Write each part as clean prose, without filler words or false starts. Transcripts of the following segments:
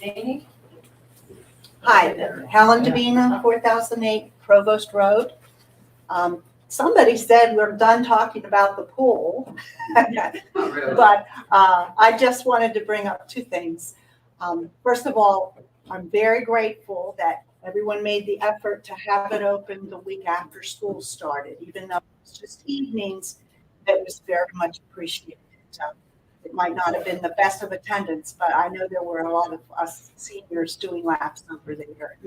Amy? Hi, Helen Davina, 4008 Provost Road. Somebody said we're done talking about the pool, but I just wanted to bring up two things. First of all, I'm very grateful that everyone made the effort to have it open the week after school started, even though it was just evenings. It was very much appreciated. It might not have been the best of attendance, but I know there were a lot of us seniors doing laps over there,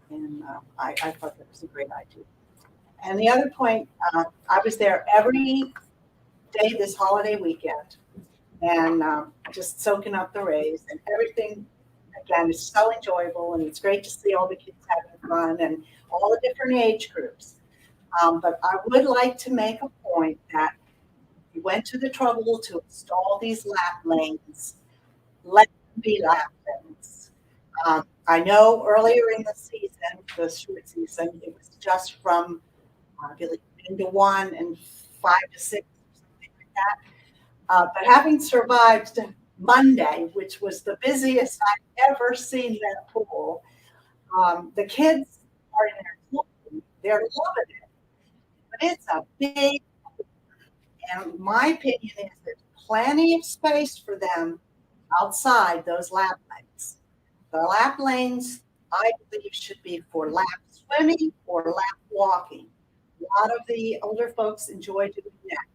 and I thought that was a great idea. And the other point, I was there every day this holiday weekend, and just soaking up the rays, and everything, again, is so enjoyable, and it's great to see all the kids having fun and all the different age groups. But I would like to make a point that we went to the trouble to install these lap lanes. Let them be lap lanes. I know earlier in the season, the short season, it was just from I believe 10 to 1 and 5 to 6, or something like that. But having survived Monday, which was the busiest I've ever seen that pool, the kids are in there, they're loving it. But it's a big, and my opinion is there's plenty of space for them outside those lap lanes. The lap lanes, I believe, should be for lap swimming or lap walking. A lot of the older folks enjoy doing that.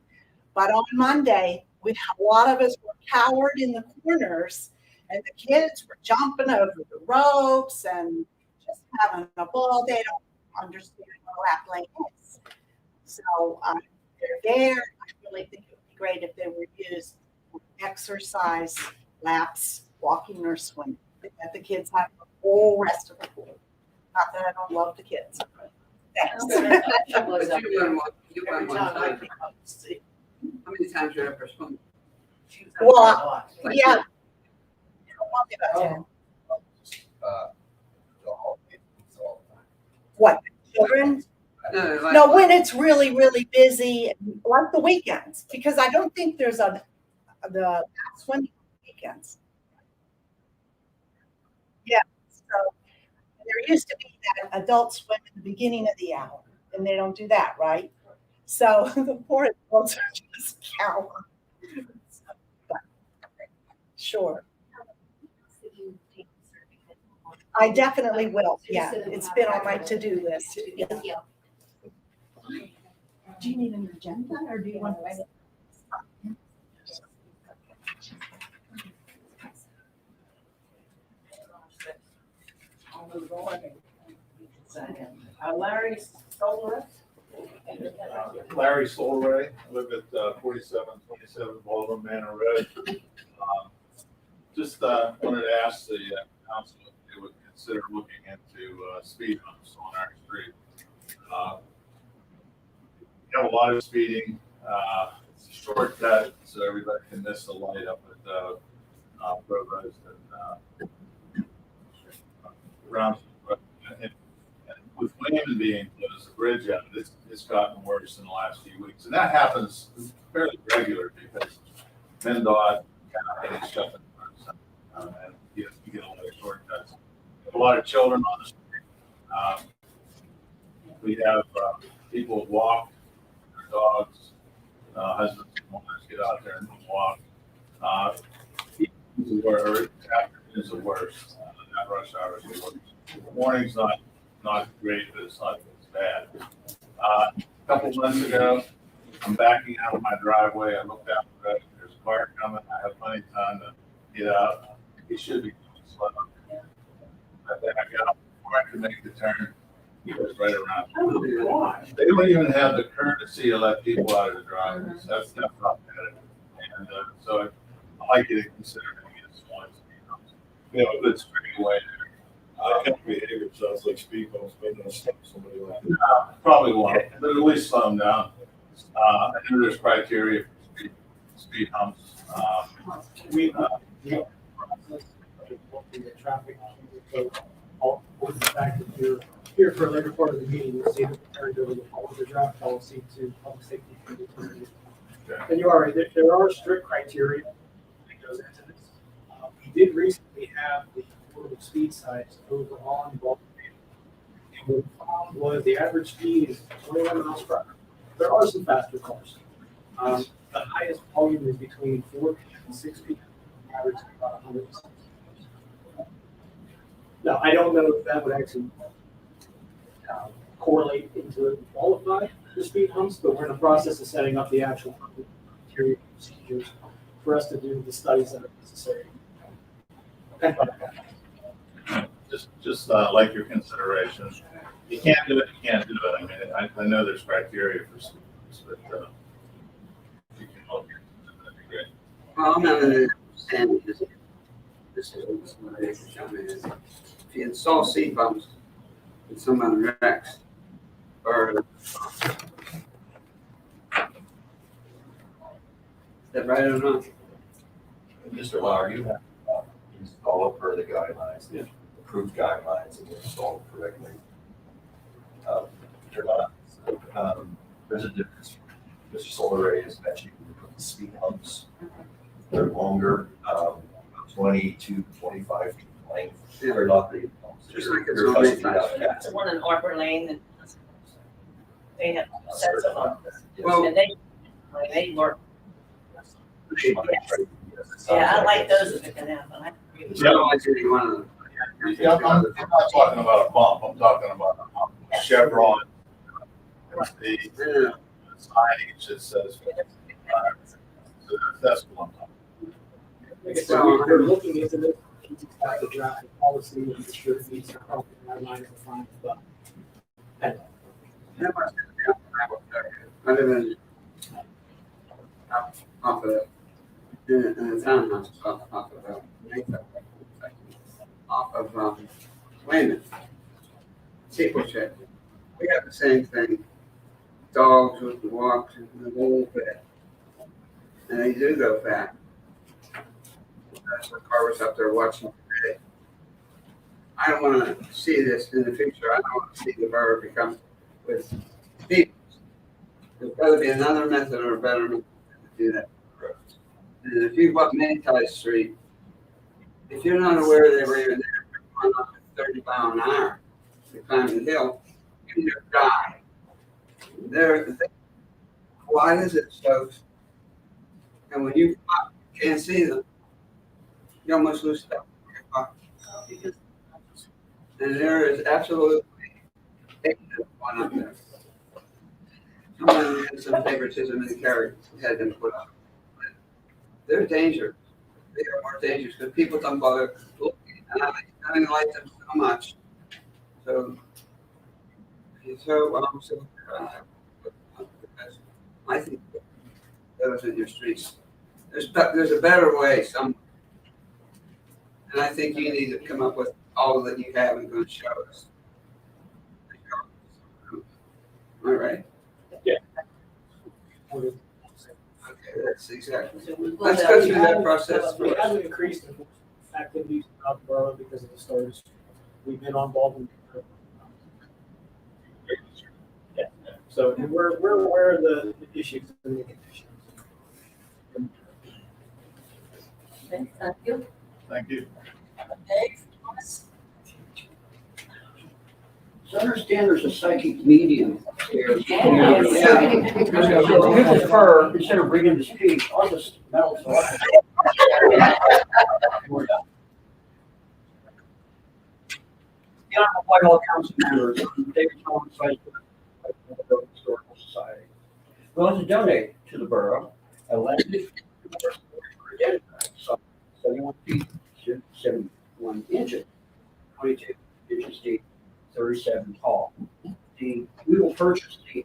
But on Monday, a lot of us were cowered in the corners, and the kids were jumping over the ropes and just having a ball. They don't understand what a lap lane is. So they're there. I really think it would be great if they were used for exercise, laps, walking, or swimming. Let the kids have the whole rest of the pool. Not that I don't love the kids. Thanks. But you went one time. How many times you ever swum? Well, yeah. About 10. What, children? No, when it's really, really busy, like the weekends, because I don't think there's the swimming weekends. Yeah, so there used to be that adult swim at the beginning of the hour, and they don't do that, right? So the poor adults are just cowering. But, sure. I definitely will. Yeah, it's been on my to-do list. Yeah. Do you need an agenda, or do you want to write it? Larry Stoller. Larry Solray, I live at 4727 Baldwin Manor Road. Just wanted to ask the council if they would consider looking into speed humps on our street. We have a lot of speeding. It's a shortcut, so everybody can miss the light up at Provost and around. And with Wayman being closed, the bridge out, it's gotten worse in the last few weeks. And that happens fairly regular because MnDOT kind of shut it down, and you get a lot of shortcuts. A lot of children on the street. We have people walk, their dogs, husbands and wives get out there and walk. Afternoons are worse. That rush hour is the worst. Morning's not great, but it's not as bad. A couple months ago, I'm backing out of my driveway. I looked out the road. There's a car coming. I have plenty of time to get out. He should be going slow. I back out before I could make the turn. He was right around. Oh, they don't even have the courtesy to let people out of the driveways. That's not bad. And so I like you to consider it as one. We have a good straightaway there. That kind of behavior sounds like speed bumps, but don't stop somebody like that. No, probably won't, but at least slow them down. I know there's criteria for speed humps. The traffic, with the fact that you're here for a later part of the meeting, you'll see that we turned over the draft policy to public safety committee. Okay. And you are right, there are strict criteria that goes into this. We did recently have the for the speed signs over on Baltimore. And what we found was the average speed is 21 miles per hour. There are some faster cars. The highest volume is between 4 p.m. and 6 p.m. Average is about 100. Now, I don't know if that would actually correlate into it and qualify for speed humps, but we're in the process of setting up the actual criteria procedures for us to do the studies that are necessary. Okay. Just like your considerations. You can't do it, you can't do it. I mean, I know there's criteria for students, but if you can help, that'd be great. Well, I'm not an understanding this. This is what they can show me is if you install seat bumps and someone wrecks, or is that right or not? Mr. Lauer, you have to install it per the guidelines, the approved guidelines, and install it correctly. They're not, there's a difference. Mr. Solare is mentioning the speed humps. They're longer, 20 to 25 feet length. Yeah. They're not the humps. Just like it's They're on custom Whitehall. out cats. It's one in Arbor Lane that they have sets of them. Well- And they work. Yeah, I like those if it can happen. I agree with I you. don't like any one of them. Yeah, I'm not talking about a bump, I'm talking about a hump. Chevron. The Yeah. signage that says, so that's what I'm talking Like I said, we're looking into this, have to draft a policy and make sure it meets our proper guidelines and fine, but That must be I live in off of in a townhouse off of Wayman. People check. We have the same thing. Dogs with the walks and the little bit. And they do go fast. That's what car was up there watching today. I don't want to see this in the future. I don't want to see the borough become with people. There's got to be another method or a better method to do that. And if you walk Manti Street, if you're not aware they were even there, going up at 30 miles an hour to climb the hill, you just die. Why is it so? And when you can't see them, you almost lose stuff. And there is absolutely one up there. Someone had some favoritism in the carry had them put up. They're dangerous. They are more dangerous because people don't bother looking. And I don't like them so much. So I think those in your streets. There's a better way. And I think you need to come up with all that you have and go and show us. All right. Okay, that's exactly. So we will Let's go have- through that process We first. haven't increased the activities throughout the borough because of the stars. We've been on Baldwin. Yeah, so we're aware of the issues and the conditions. Okay, thank you. Thank you. Okay, Thomas? So I understand there's a psychic medium upstairs. Yeah. So if you prefer, instead of bringing the speech, I'll just melt so I We're done. The Honorable Whitehall Council members, David Thomas, Vice President of the Borough Historical Society. We want to donate to the borough a land so 71 feet, 71 inches, 22 inches deep, 37 tall. We will purchase the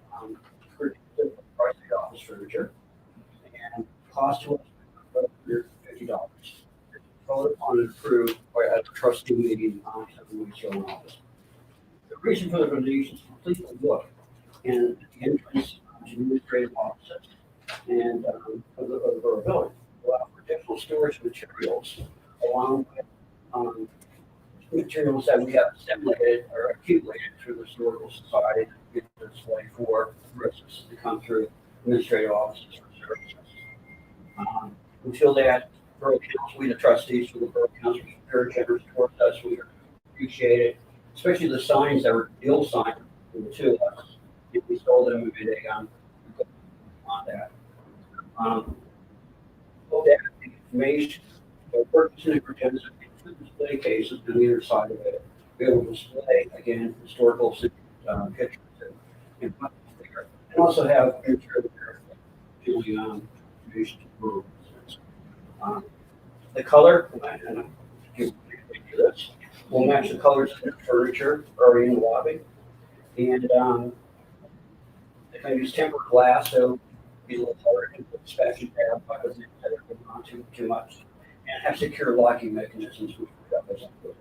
price of the office furniture and cost to us $150. Voted upon and approved by a trustee meeting on 7 weeks ago in office. The reason for the donation is to complete the look and the entrance to administrative offices and of the borough building. Allow for additional storage materials along with materials that we have assimilated or accumulated through the historical society to get this way for residents to come through administrative offices for services. We feel that Borough Council, we the trustees for the Borough Council, were very generous towards us. We appreciate it, especially the signs that were deal signs for the two of us. If we sold them, we made on that. Well, that information, for purchasing and pretends to display cases on either side of it. We will display, again, historical pictures and also have pictures to information to the color, and I'll give you this, will match the colors of the furniture already in the lobby. And they can use tempered glass, so be a little harder to put inspection tab because instead of putting on too much. And have secure locking mechanisms, which we got those included.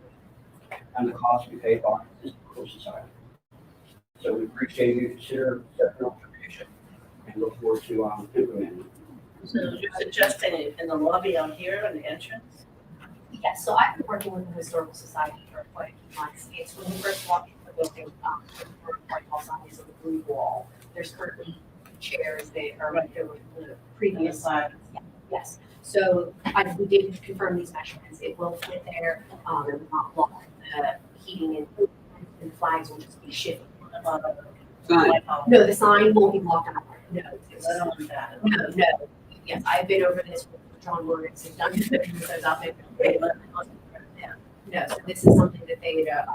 And the cost we pay by is the society. So we appreciate you consider that information and look forward to implementing. So you're suggesting in the lobby out here in the entrance? Yes, so I've been working with the Historical Society for quite a few months. It's when you first walk into the building, for Whitehall signs on the blue wall. There's currently chairs that are right there with the previous side. Yes, so we did confirm these measurements. It will fit there, it will not block the heating and flags will just be shifted. Fine. No, the sign won't be blocked out. No, I don't want that. no. Yes, I've been over this with John Lawrence and done this out there. No, so this is something that they had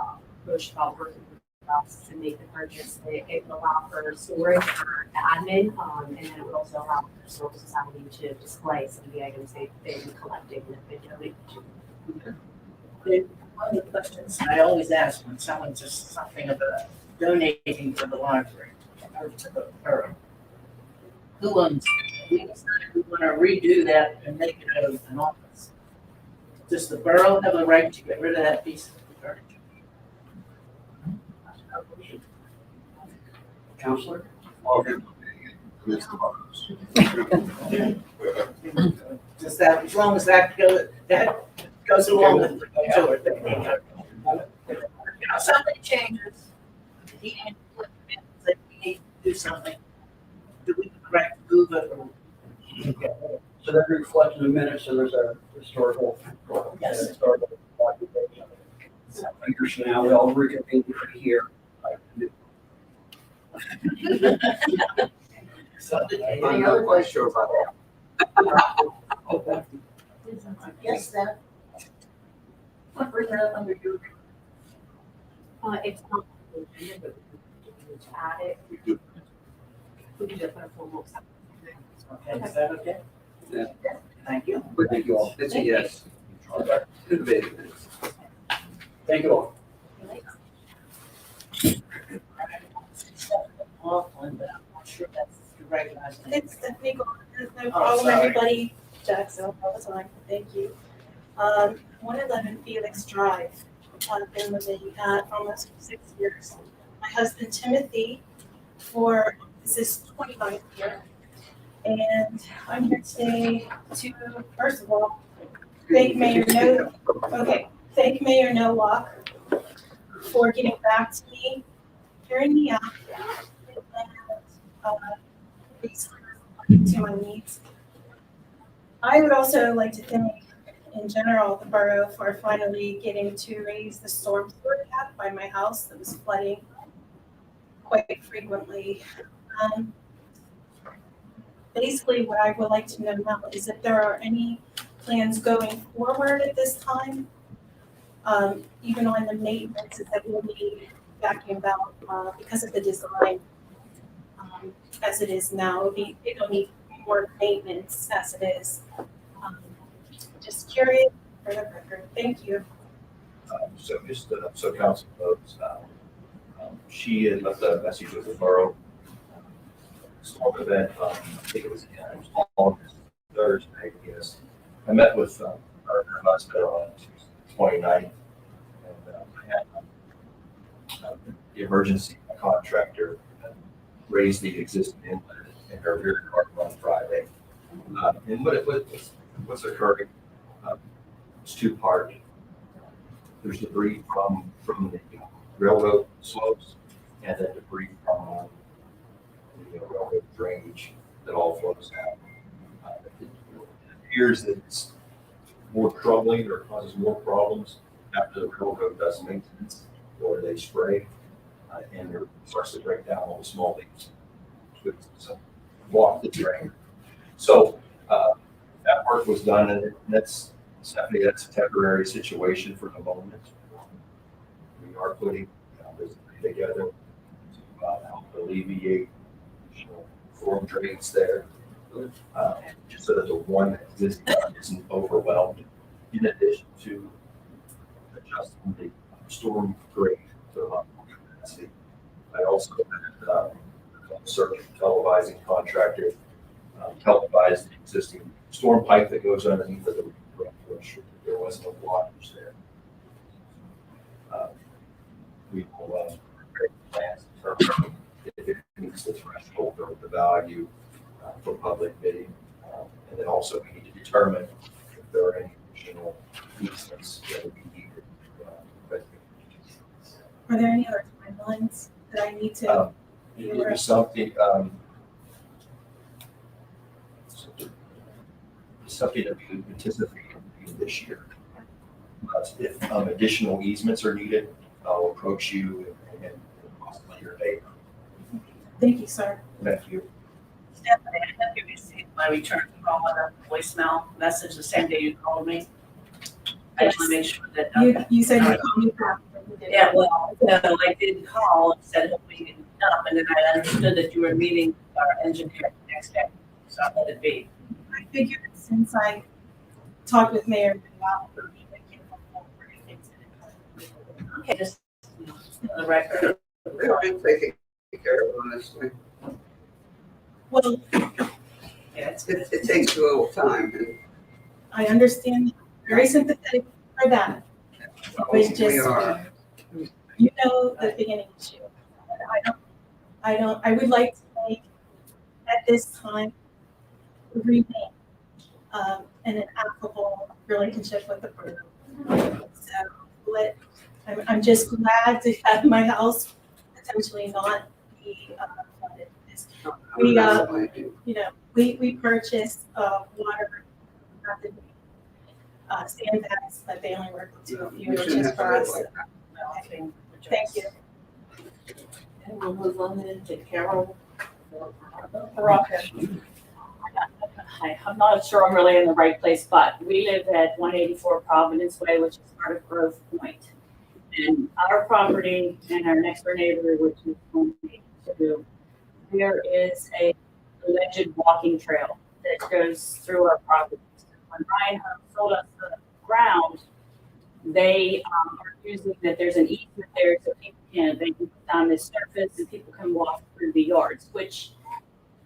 approached about working with us to make the purchase. It would allow for storage for the admin, and then it would also allow the Historical Society to display some of the items they've been collecting and have been donating to. One of the questions I always ask when someone says something about donating to the library or to the borough, who owns it? We decide we want to redo that and make it an office. Does the borough have a right to get rid of that piece of furniture? Counselor? Does that, as long as that goes along with the tour. Now, something changes, he and that we need to do something. Do we correct move it or? So that reflects in the minutes, so there's a historical. Yes. Historical documentation. Years from now, we all reconvene here. I'm not quite sure about that. Yes, that. What was that under your? It's not, but we can add it. We do. We can just put a formal. Okay, is that okay? Yeah. Thank you. But thank you all. It's a yes. Good debate. Thank you all. Laughlin, I'm not sure that's the right last name. It's Stephanie Gordon. No Oh, problem, sorry. everybody. Jackson, all the time. Thank you. 111 Felix Drive. I've been living at almost 6 years. My husband Timothy this is 29th year. And I'm here today to, first of all, thank Mayor Nowak for getting back to me, hearing me out, and basically responding to my needs. I would also like to thank, in general, the borough for finally getting to raise the storm sewer cap by my house that was flooding quite frequently. Basically, what I would like to know now is if there are any plans going forward at this time, even on the maintenance that will be vacuumed out because of the design as it is now. It'll need more maintenance as it is. Just curious for the record. Thank you. So council votes, she had left a message with the borough. Small event, I think it was August, Thursday, yes. I met with her husband on 29th, and I had the emergency contractor raise the existing inlet in her rear car on Friday. And what's occurring, it's two-part. There's debris from the railroad slopes, and then debris from the railroad drainage that all flows out. It appears that more troubling or causes more problems after the railroad does maintenance or they spray and it starts to break down all the small leaves. So block the drain. So that work was done, and that's, Stephanie, that's a temporary situation for the moment. We are putting this together to help alleviate storm drains there, just so that the one existing one isn't overwhelmed. In addition to adjusting the storm drain to a capacity, I also had certain televising contractor televise the existing storm pipe that goes underneath of the roof to ensure that there wasn't a blockage there. We will prepare plans in terms of if it meets the threshold or the value for public bidding. And then also we need to determine if there are any additional easements that would be needed. Are there any other timelines that I need to be It aware would be of? something that we anticipate this year. If additional easements are needed, I'll approach you and possibly your neighbor. Thank you, sir. Thank you. Stephanie, I have you received my return call on a voicemail message the same day you called me. I just want to make sure that. You said you called me back. but you didn't. Yeah, well, no, I did call and said hopefully you didn't up, and then I understood that you were meeting our engineer the next day, so I let it be. I figured since I talked with Mayor about Okay, just on the record. They don't take care of, honestly. well, Yeah, it's It takes a little time, and I understand, very sympathetic for that. we It's just, are. you know, the beginning issue. I would like to make, at this time, remain in an affable relationship with the borough. So I'm just glad to have my house potentially not be flooded. We, you know, we purchased water, sandbags that they only work with 2 of you, We which shouldn't is have to for live us. like that. Thank you. And we'll move on then to Carol. Baraka. Hi, I'm not sure I'm really in the right place, but we live at 184 Providence Way, which is part of Grove Point. And our property and our next door neighbor, which is 182, there is a alleged walking trail that goes through our property. When Ryan Home sold us the ground, they are using that there's an easement there so people they can put down this surface and people can walk through the yards, which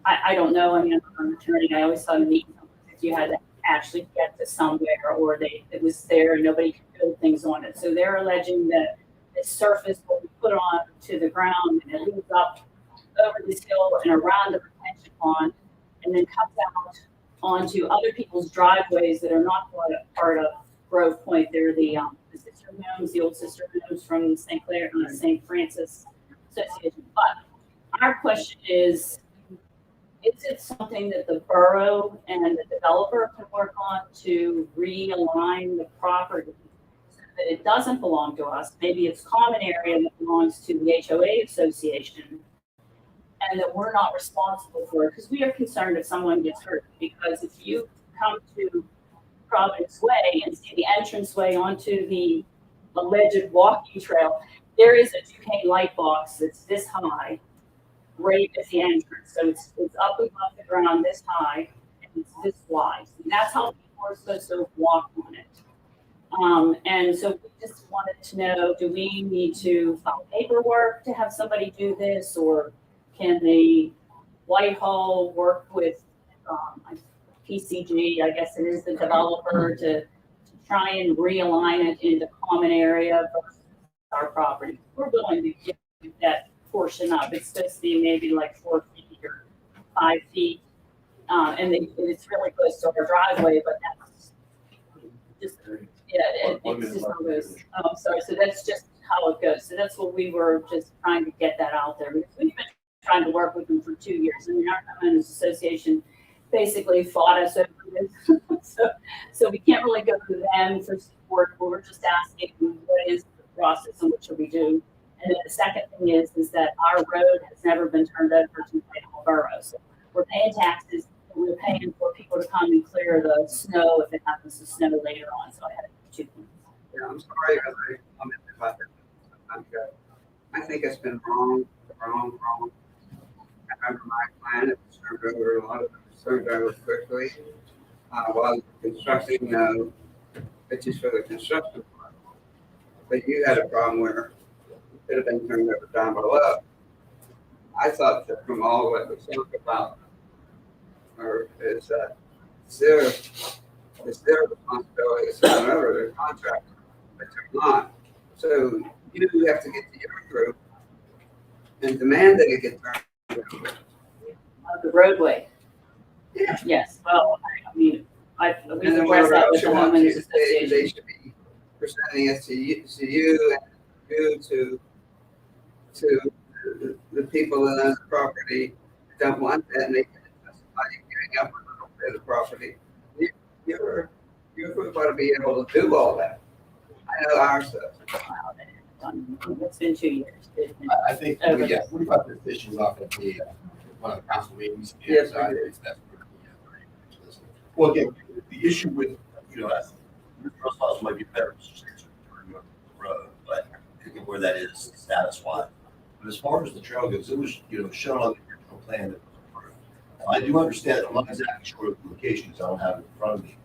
I don't know. I mean, I'm not an attorney. I always thought an easement if you had to actually get to somewhere or it was there and nobody could build things on it. So they're alleging that this surface will be put on to the ground and it leads up over this hill and around the retention pond and then comes out onto other people's driveways that are not part of Grove Point. They're the sister homes, the old sister homes from St. Clair and St. Francis Association. But our question is it something that the borough and the developer can work on to realign the property so that it doesn't belong to us? Maybe it's common area that belongs to the HOA association and that we're not responsible for it because we are concerned if someone gets hurt. Because if you come to Providence Way and see the entranceway onto the alleged walking trail, there is a Duquesne light box that's this high right at the entrance. So it's up above the ground this high and it's this wide. And that's how people are supposed to walk on it. And so we just wanted to know, do we need to file paperwork to have somebody do this, or can the Whitehall work with PCG, I guess it is the developer, to try and realign it into common area versus our property? We're willing to give that portion up. It's supposed to be maybe like 4 feet or 5 feet. And it's really close to our driveway, but that's just, it's just how it goes. Oh, I'm sorry. So that's just how it goes. So that's what we were just trying to get that out there. Because we've been trying to work with them for 2 years. I mean, our homeowners association basically fought us over this. So we can't really go to them for support, but we're just asking what is the process and what should we do? And then the second thing is that our road has never been turned over to Whitehall Borough. So we're paying taxes, but we're paying for people to come and clear the snow if it happens to snow later on. So I had two things. Yeah, I'm sorry, I commented about that some time ago. I think it's been wrong. I remember my plan, it was turned over, a lot of it was turned over quickly. While constructing, it's just for the construction part. But you had a problem where it could have been turned over down below. I thought that from all what we talked about, or is that it's their responsibility to turn over their contract, but they're not. So you have to get to your group and demand that it get turned over. The roadway. Yeah. Yes, well, I mean, we And then addressed whatever that else with the you want, homeowners they association. should be presenting it to you and you to the people that own the property that don't want that, and they can justify you giving up a little bit of property. Your group ought to be able to do all that. I know ours does. It's been 2 years. I think, Okay. yeah, 45 this issue is not going to be one of the council meetings. Yes, I think that's well, again, the issue with, As Mr. Rosales might be better to turn the road, but where that is status wise. But as far as the trail goes, it was, shown on the original plan that was approved. I do understand, I'm not exactly sure of the locations, I don't have it in front of me,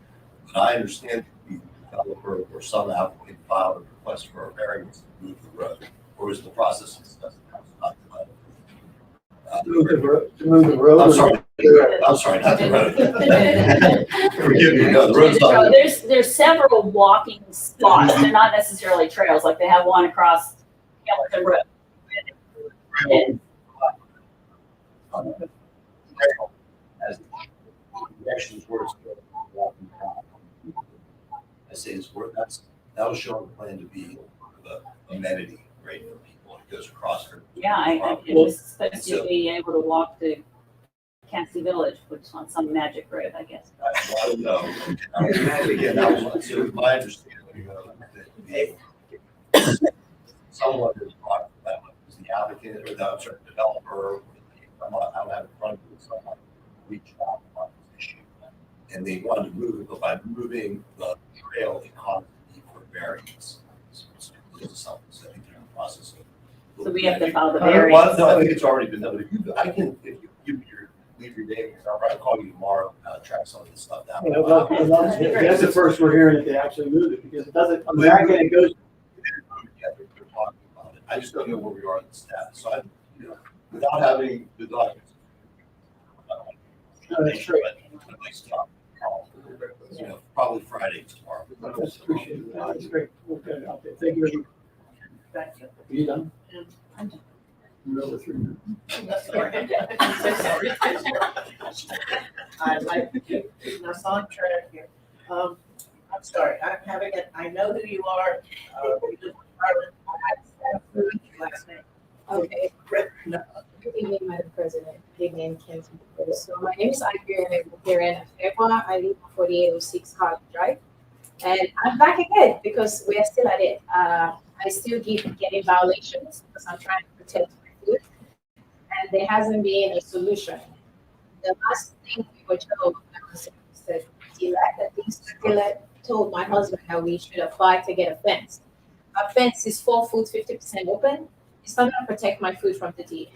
but I understand the developer or some applicant filed a request for a variance to move the road, or was the process discussed? To move the road. I'm sorry, not the road. Forgive me, no, the road's not. There's several walking spots. They're not necessarily trails, like they have one across Hamilton Road. And As directions where it's going, walking path. I say it's where that was shown on the plan to be the amenity, right, for people. It goes across her. yeah, it was supposed to be able to walk to Cassie Village, which is on some magic road, I guess. I don't know. Again, that was so my understanding that someone is brought that was the applicant or the developer. I don't have in front of me, someone reached out on this issue, and they wanted to move it, but by moving the trail, it caused the need for variance. So this is something so I think they're in the process of. So we have to file the Well, variance. no, I think it's already been done. But if you leave your name, I'll probably call you tomorrow, track some of this stuff down. Yeah, well, that's the first we're hearing that they actually moved it, because it doesn't, on the back end, it goes. Yeah, they're talking about it. I just don't know where we are in the status. So I, without having the documents. That's true. But I'd like to talk, probably Friday tomorrow. That's appreciated. That's great. Okay, okay. Thank you very much. Thank you. Are you done? Yeah. I'm done. We're over 3 minutes. I'm so sorry. I'd like to keep us on track here. I'm sorry, I'm having it, I know who you are. We live in Harlan. I have last name. Okay. No. Good evening, Madam President. Good evening, Council members. So my name is Adriana Febua. I live on 4806 Hard Drive. And I'm back again because we are still at it. I still keep getting violations because I'm trying to protect my food. And there hasn't been a solution. The last thing we were told was that Mr. told my husband that we should apply to get a fence. A fence is 4 foot, 50% open. It's not going to protect my food from the deer.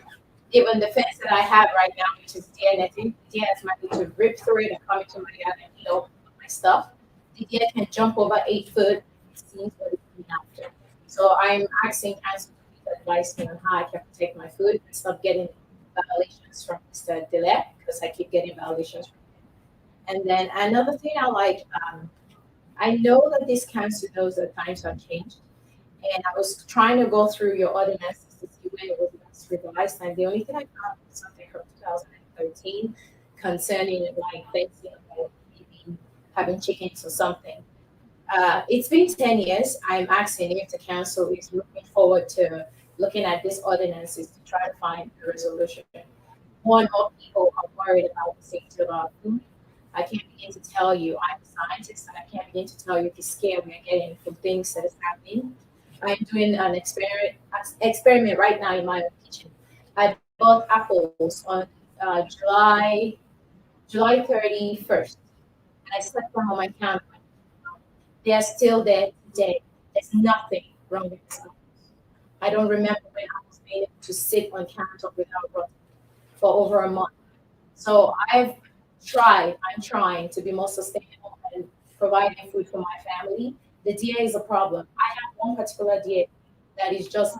Even the fence that I have right now, which is deer netting, the deer might need to rip through it and come into my yard and eat all my stuff. The deer can jump over 8 foot. It seems what it's coming after. So I'm asking council to advise me on how I can protect my food and stop getting violations from Mr. Dillette, because I keep getting violations from him. And then another thing I know that this council knows that times have changed. And I was trying to go through your ordinances to see when it was last revised, and the only thing I found was something from 2013 concerning like fencing, like maybe having chickens or something. It's been 10 years. I'm asking if the council is looking forward to looking at these ordinances to try to find a resolution. more and more people are worried about the safety of our food. I can't begin to tell you, I'm a scientist, and I can't begin to tell you the scare we are getting from things that is happening. I'm doing an experiment right now in my own kitchen. I bought apples on July 31st, and I set them on my counter. They are still there today. There's nothing wrong with this. I don't remember when I was able to sit on counter without rot for over a month. So I'm trying to be more sustainable and providing food for my family. The DA is a problem. I have one particular DA that is just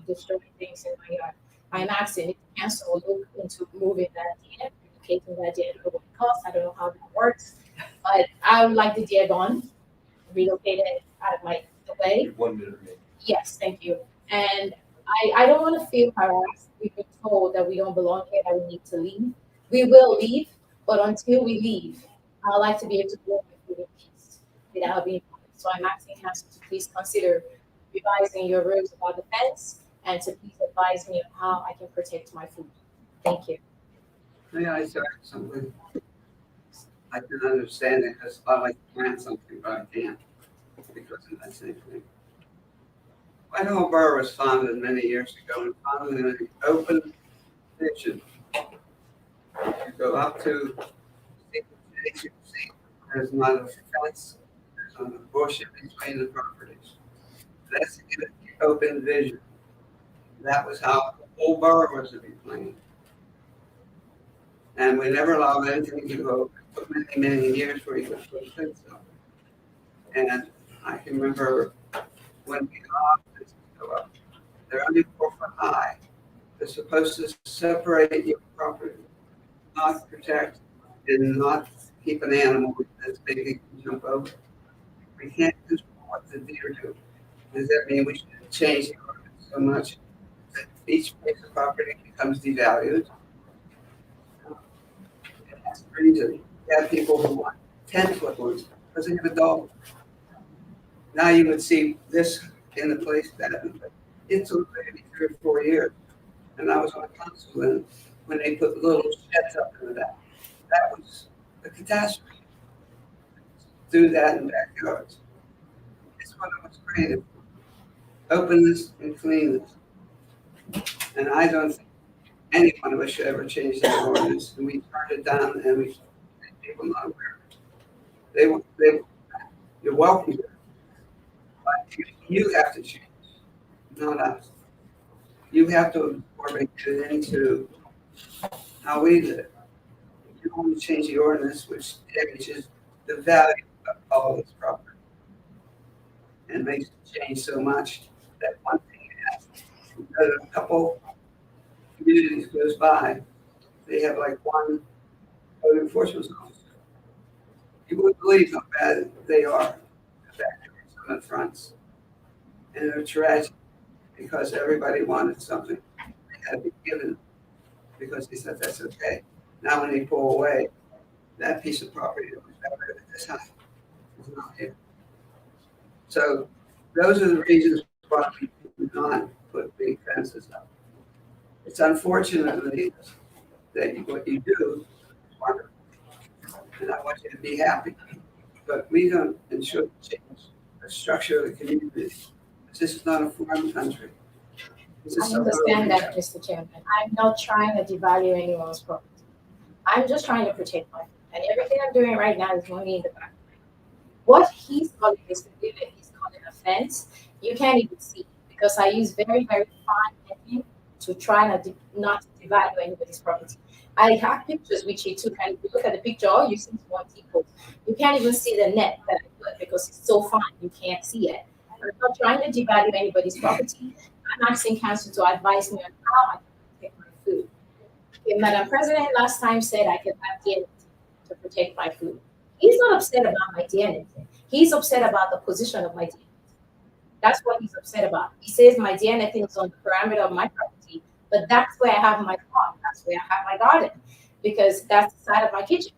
destroying things in my yard. I'm asking if the council will look into moving that DA, relocating that DA. I don't know what it costs. I don't know how that works. But I would like the DA gone, relocated out of my way. 1 minute remaining. Yes, thank you. And I don't want to feel harassed. We've been told that we don't belong here, that we need to leave. We will leave, but until we leave, I'd like to be able to grow my food in peace without being punished. So I'm asking council to please consider revising your rules about the fence and to please advise me on how I can protect my food. Thank you. May I say something? I can understand it because I like to plant something, but I can't because of that same thing. Whitehall Borough was founded many years ago and founded in an open vision. You go up to you see there's not a fence, there's not a bush in between the properties. That's an open vision. That was how the whole borough was to be planned. And we never allowed anything to go for many, many years where you could put a fence up. And I can remember when we allowed this to go up, they're only 4 foot high. They're supposed to separate your property, not protect and not keep an animal that's big and can jump over. We can't do what the deer do. Does that mean we should change the ordinance so much that each piece of property becomes devalued? And that's the reason. You have people who want 10-foot ones because they have a dog. Now you would see this in the place that it's only maybe 3 or 4 years. And I was on council then when they put little sheds up in the back. That was a catastrophe. Do that in backyards. It's what it was created. Openness and cleanness. And I don't think any one of us should ever change that ordinance. And we turned it down and we made people not aware. You're welcome to it. But you have to change, not us. You have to absorb it into how we live. You want to change the ordinance, which damages the value of all this property and makes it change so much that one thing has. A couple communities goes by, they have like one code enforcement officer. You wouldn't believe how bad they are back on the fronts. And they're tragic because everybody wanted something. They had to be given because they said that's okay. Now when they pull away, that piece of property that was better at this house is not here. So those are the reasons why we do not put big fences up. It's unfortunately that what you do is wonderful. And I want you to be happy. But we don't and shouldn't change the structure of the community. This is not a foreign country. I understand that, Mr. Chairman. I'm not trying to devalue anyone's property. I'm just trying to protect my food. And everything I'm doing right now is only in the back. What he's calling this unit, he's calling a fence, you can't even see because I use very, very fine technique to try not to devalue anybody's property. I have pictures which he took, and if you look at the picture, all you see is one people. You can't even see the net that I put because it's so fine, you can't see it. I'm not trying to devalue anybody's property. I'm asking council to advise me on how I can protect my food. Okay, Madam President last time said I could have DNA to protect my food. He's not upset about my DNA. He's upset about the position of my DNA. That's what he's upset about. He says my DNA thing is on the perimeter of my property, but that's where I have my farm. That's where I have my garden because that's the side of my kitchen.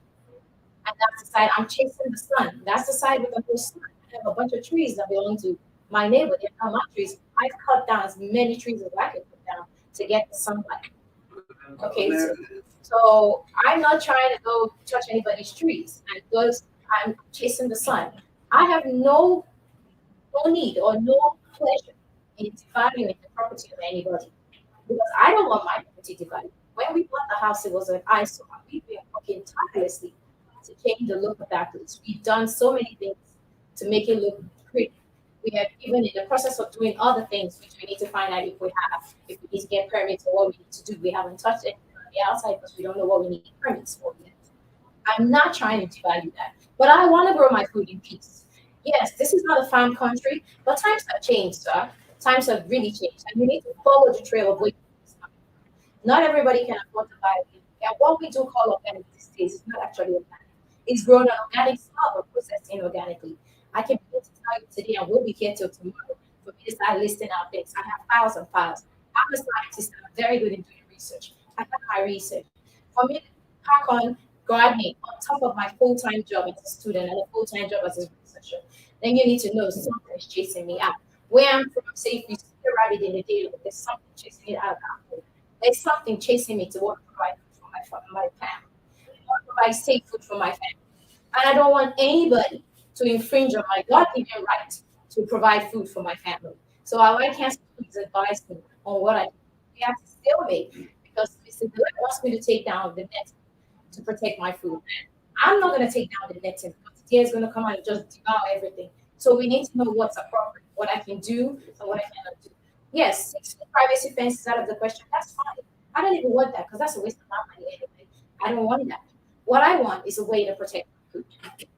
And that's the side I'm chasing the sun. That's the side with the whole sun. I have a bunch of trees that belong to my neighbor. They're not my trees. I've cut down as many trees as I can put down to get the sunlight. Okay, so I'm not trying to go touch anybody's trees, and because I'm chasing the sun. I have no need or no pleasure in devaluing the property of anybody, because I don't want my property devalued. When we bought the house, it was an eyesore. We've been working tirelessly to change the look of that place. We've done so many things to make it look pretty. We are even in the process of doing other things, which we need to find out if we need to get permits or what we need to do. We haven't touched it on the outside because we don't know what we need permits for yet. I'm not trying to devalue that, but I want to grow my food in peace. Yes, this is not a farm country, but times have changed, sir. Times have really changed, and we need to follow the trail of which not everybody can afford to buy it. And what we do call organic these days is not actually organic. It's grown on organic soil or processed inorganically. I can begin to tell you today, and we'll be here till tomorrow for me to start listing out things. I have files and files. I'm a scientist, and I'm very good in doing research. I have my research. For me to pack on gardening on top of my full-time job as a student and a full-time job as a researcher, then you need to know something is chasing me out. Where I'm from, say if you see a rabbit in the day, there's something chasing it out of that hole. There's something chasing me to want to provide food for my family. I want to provide safe food for my family. And I don't want anybody to infringe on my God-given right to provide food for my family. So I like Council please advise me on what I do. We have to stalemate because Mr. Dillard wants me to take down the net to protect my food. I'm not going to take down the netting because the deer is going to come out and just devour everything. So we need to know what's appropriate, what I can do and what I cannot do. Yes, 6 foot privacy fence is out of the question. That's fine. I don't even want that because that's a waste of my money anyway. I don't want that. What I want is a way to protect my food.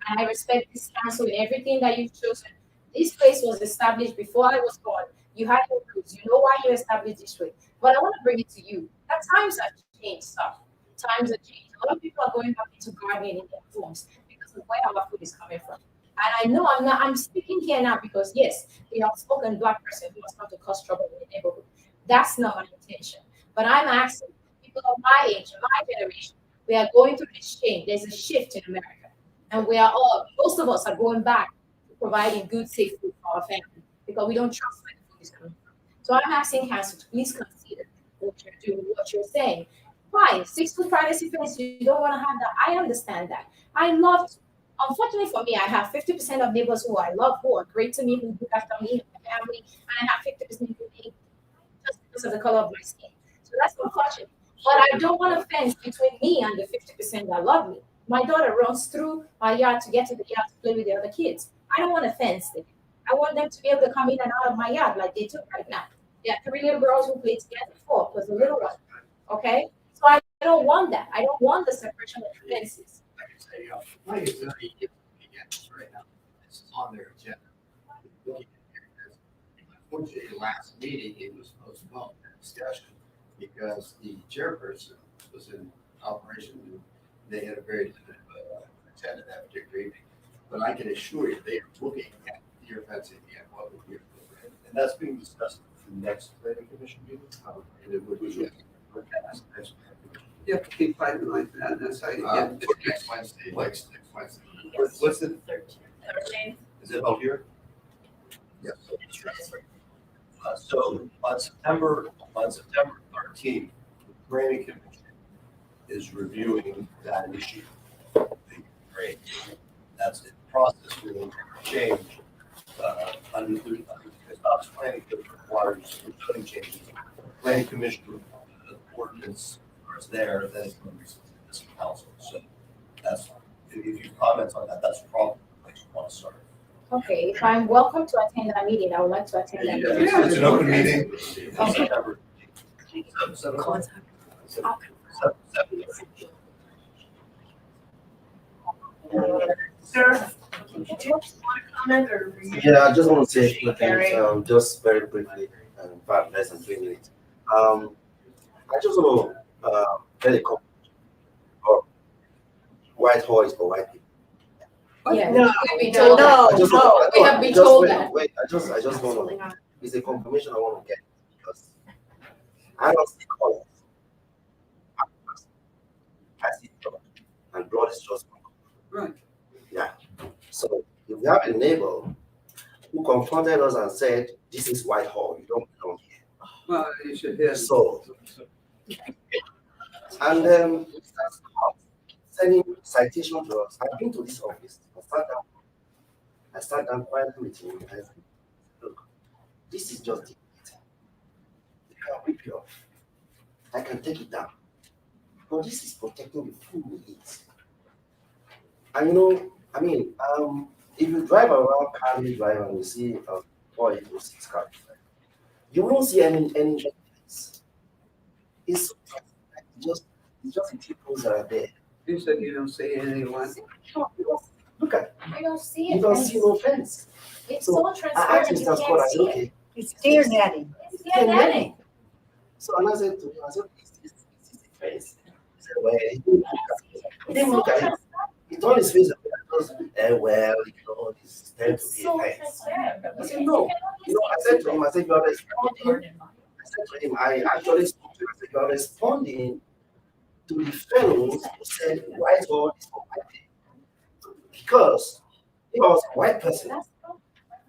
And I respect this council and everything that you've chosen. This place was established before I was born. You had your roots. You know why you established this way. But I want to bring it to you. That times have changed, stuff. Times have changed. A lot of people are going back into gardening in their homes because of where our food is coming from. And I know I'm speaking here now because yes, we have spoken black person who has come to cause trouble in the neighborhood. That's not my intention. But I'm asking people of my age, my generation, we are going through this change. There's a shift in America. And most of us are going back to providing good, safe food for our family because we don't trust where the food is coming from. So I'm asking council to please consider what you're doing, what you're saying. Fine, 6 foot privacy fence, you don't want to have that. I understand that. I love to. Unfortunately for me, I have 50% of neighbors who I love, who are great to me, who look after me and my family, and I have 50% who hate just because of the color of my skin. So that's unfortunate. But I don't want a fence between me and the 50% that love me. My daughter runs through my yard to get to the yard to play with the other kids. I don't want a fence there. I want them to be able to come in and out of my yard like they do right now. There are 3 little girls who play together, 4 plus the little one. Okay? So I don't want that. I don't want the separation of the fences. I can say, my anxiety is against right now. This is on their agenda. Looking at it, unfortunately, last meeting, it was postponed, that discussion, because the chairperson was in operation. And they had a very limited attendance that particular evening. But I can assure you, they are looking at deer fencing and what would be appropriate. And that's being discussed at the next planning commission meeting. And it would be, You have to keep fighting like that, that's how you get. next Wednesday, next Wednesday. What's the, 13th. is it out here? Yes. So on September 13th, the planning commission is reviewing that issue. Great. That's the process will change under the Stops Planning Code requires zoning changes. Planning commission ordinance is there, then it comes to this council. So that's, if you comment on that, that's probably the place you want to start. Okay, if I'm welcome to attend that meeting, I would like to attend that meeting. It's an open meeting. Okay. September. Sir, did you want to comment or? Yeah, I just want to say a few things, just very briefly, in fact, less than 3 minutes. I just want to get a comment. Whitehall is for white people. Yeah, No, we've been told that. I just no, want- we have been just told wait, that. Wait, I just want to, it's a confirmation I want to get because I don't see colors. I see blood, and blood is just Right. yeah. So if we have a neighbor who confronted us and said, "This is Whitehall, you don't belong here," Well, you should hear. so And we start sending citation to us. I've been to this office. I sat down quietly with him. I said, look, this is just it. I can rip you off. I can take it down. But this is protecting the food we eat. And if you drive around Cali Drive and you see a 486 car, you won't see any benefits. It's just the people that are there. You said you don't see anyone. Look at I don't see you it. don't see no fence. It's So, so I asked transparent, you Mr. Scott, I can't said, see it. okay. It's deer netting. It's the netting. So and I said to him, I said, it's the fence. He said, well, he didn't look at it. He turned his face and well, this tends to It's be so a fence. transparent. I said, no. I said to him, I said, you are responding. I said to him, I actually spoke to him, I said, you are responding to the fellows who said Whitehall is for white people. Because if I was a white person,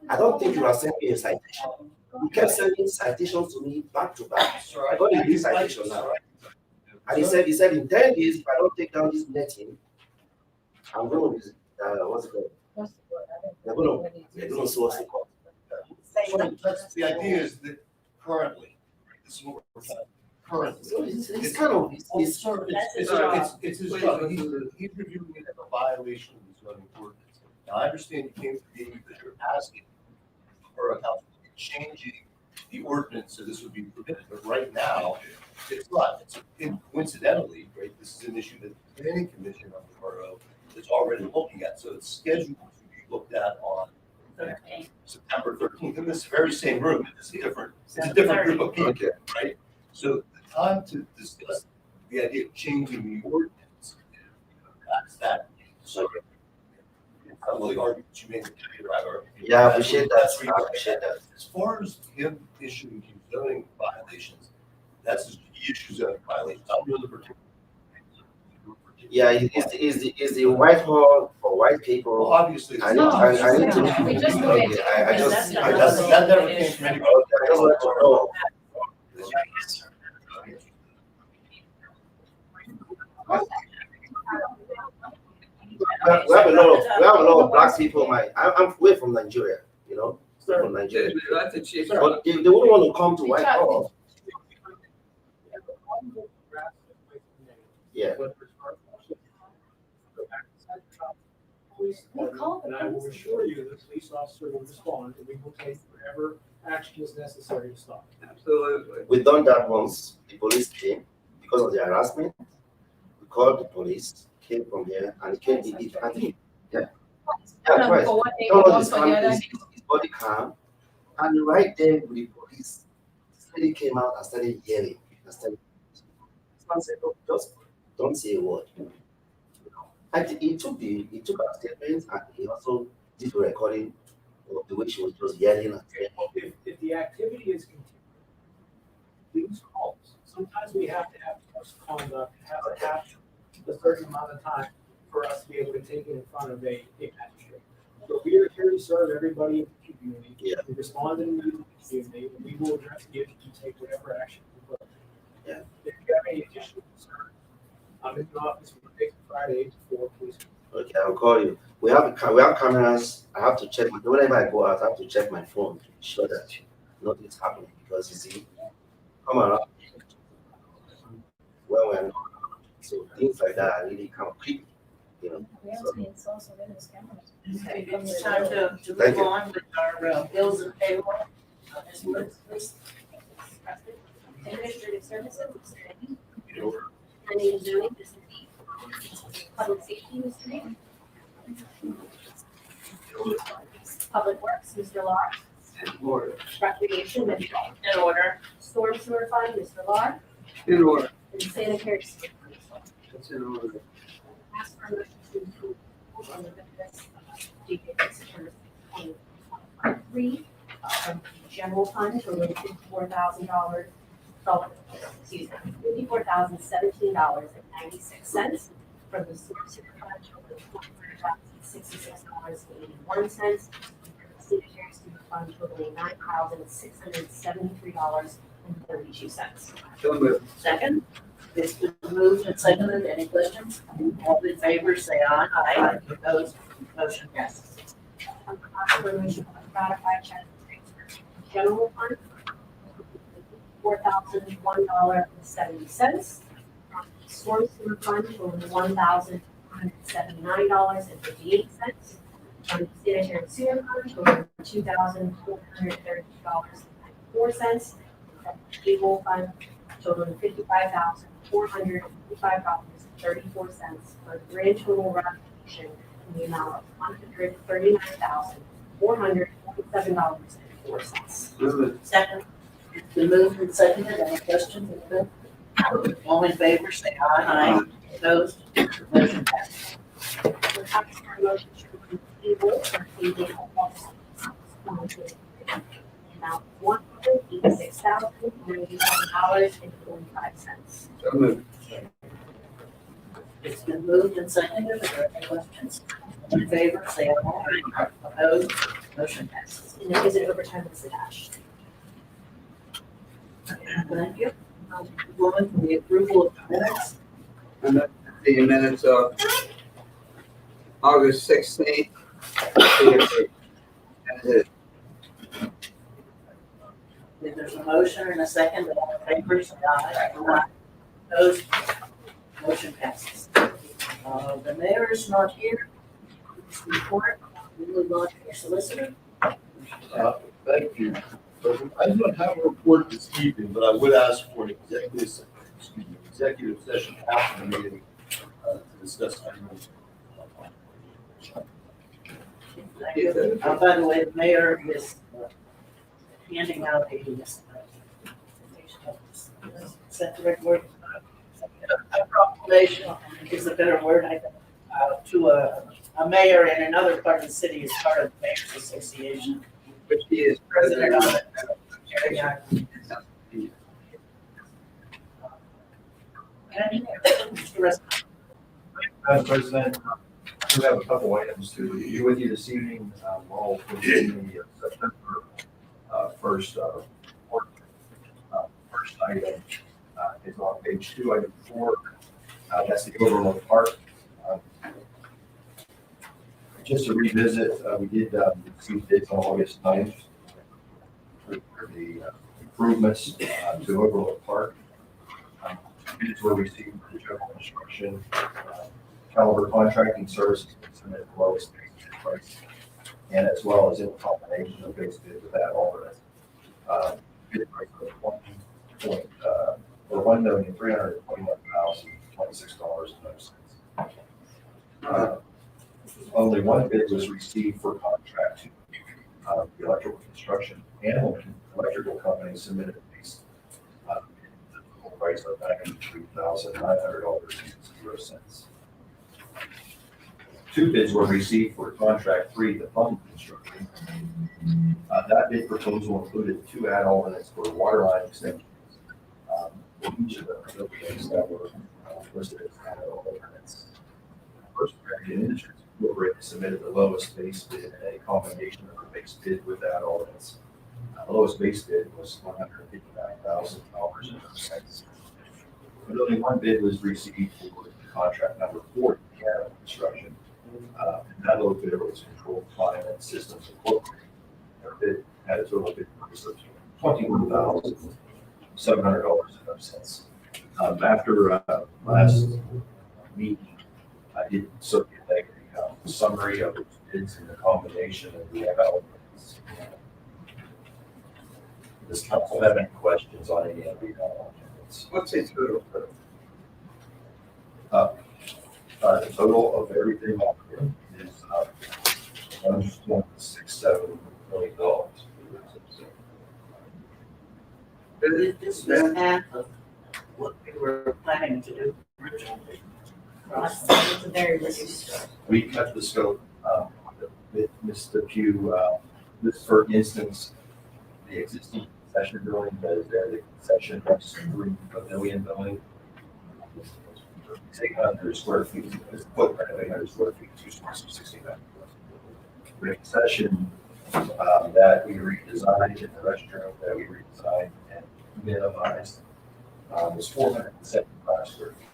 I don't think you are sending me a citation. You kept sending citations to me back to back. I got a new citation now. And he said, in 10 days, if I don't take down this netting, I'm going to, what's it called? They're going to sue us in court. The idea is that currently, this is what we're talking currently. So it's kind of, It's his job. He's reviewing it as a violation of the zoning ordinance. Now, I understand you came to me because you're asking for a council changing the ordinance so this would be permitted, but right now, it's not. Coincidentally, right, this is an issue that the planning commission of the borough is already looking at, so it's scheduled to be looked at on September 13th in this very same room. It's a different group of people, Okay. right? So the time to discuss the idea of changing the ordinance, that's that. So it's not really arguments you made with the driver. Yeah, I appreciate that. I appreciate that. As far as him issuing zoning violations, that's he issues zoning violations. I'm really particular. Yeah, is the Whitehall for white people? Well, obviously, I it's need to. No, we just Okay, moved it. I just that never came from anybody. I just want to know. We have a lot of black people. I'm away from Nigeria, from Nigeria. That's a chief. But they wouldn't want to come to Whitehall. Yeah. And I will assure you, the police officer will respond, and we will take whatever action is necessary to stop it. Absolutely. We've done that once. The police came because of the harassment. We called the police, came from here, and it came. I think, yeah, twice. Told us his body calm, and right there with the police, somebody came out and started yelling. Someone said, "Look, just don't say a word." And he took our statements, and he also did a recording of the way she was just yelling and saying, If the activity is continuing, these calls, sometimes we have to have close conduct, have to have a certain amount of time for us to be able to take it in front of a magistrate. But we are here to serve everybody in the community. Yeah. We respond to the needs of the community, and we will address the issue and take whatever action we will. Yeah. If you have any additional concerns, I'm in the office from Monday to Friday 8 to 4, please. "Okay, I'll call you." We have cameras. I have to check. Whenever I go out, I have to check my phone to be sure that nothing's happening, because you see, come around when we're not. So things like that are really kind of creepy, So, Okay, it's time to Thank move you. on with our bills and payroll. Ms. Woods, please. Administrative services, Mr. Eddie. Planning and zoning, Mr. Pete. Public safety, Mr. Nate. Public works, Mr. Lar. Recreation, Mr. Hall. In order. Storm sewer fund, Mr. Lar. In order. And sanitary sewer. It's in order. Ask for a motion to approve on the benefits of September 2023 from the general fund totaling $54,000. $54,017.96 from the source sewer fund totaling $44,066.81. Sanitary sewer fund totaling $9,673.32. So moved. Second, Ms. Woods Moved and seconded, any questions? All in favor, say aye. Aye. Opposed, motion passes. Resolution of ratified check transfer to general fund, $4,001.70. Storm sewer fund totaling $1,179.58. From sanitary sewer fund totaling $2,430.94. From cable fund totaling $55,455.34. For a grand total ratification in the amount of $139,447.04. Move it. Second. It's been moved and seconded, any questions? All in favor, say aye. Aye. Opposed, motion passes. We're asking for a motion to approve cable for cable office. Amount $186,097.45. So moved. It's been moved and seconded, are there any questions? All in favor, say aye. Opposed, motion passes. And there is an overtime that's attached. Thank you. Woman, for the approval of minutes. And that's the minutes of August 16th. That's it. If there's a motion and a second, all in favor, say aye. Opposed, motion passes. The mayor is not here. This report, we move on to your solicitor. Thank you. I do not have a report this evening, but I would ask for an executive session after the meeting to discuss items. Thank you. By the way, the mayor is handing out a set the right word. A proclamation is a better word, I think, to a mayor in another part of the city as part of the Mayor's Association. Which he is President of it. Mr. Russell. Madam President, I do have a couple items to review with you this evening. All within the September 1st report. First item is on page 2, item 4. That's the Overlook Park. Just to revisit, we did receive bids on August 9th for the improvements to Overlook Park. Bids were received for the general construction. Caliber Contracting Services submitted the lowest bid price, and as well as in combination of base bid with that alternate. Bid price of $1,321,026.06. Only one bid was received for contract 2. The electrical construction and electrical company submitted a base price of $93,900.00. 2 bids were received for contract 3, the pump construction. That bid proposal included 2 add alternates for water line extensions. For each of the buildings that were listed as add alternates. First, American Industries Incorporated submitted the lowest base bid and a combination of the base bid with add alternates. The lowest base bid was $159,000.00. But only one bid was received for contract number 4, piano construction. And that low bidder was Control Climate Systems Incorporated. Their bid had a total bid price of $21,700.00. After last meeting, I did circulate a summary of the bids and the combination of the elements. Does council have any questions on any of the elements? What's his total? The total of everything up here is $1.67 million. This was half of what we were planning to do originally. It's a very reduced. We cut the scope, Mr. Pugh, this for instance, the existing concession building that is there, the concession next to the pavilion building. It's 800 square feet, it's a footprint of 800 square feet, 2 stories of 69. The concession that we redesigned in the restroom that we redesigned and minimized was 475 square feet.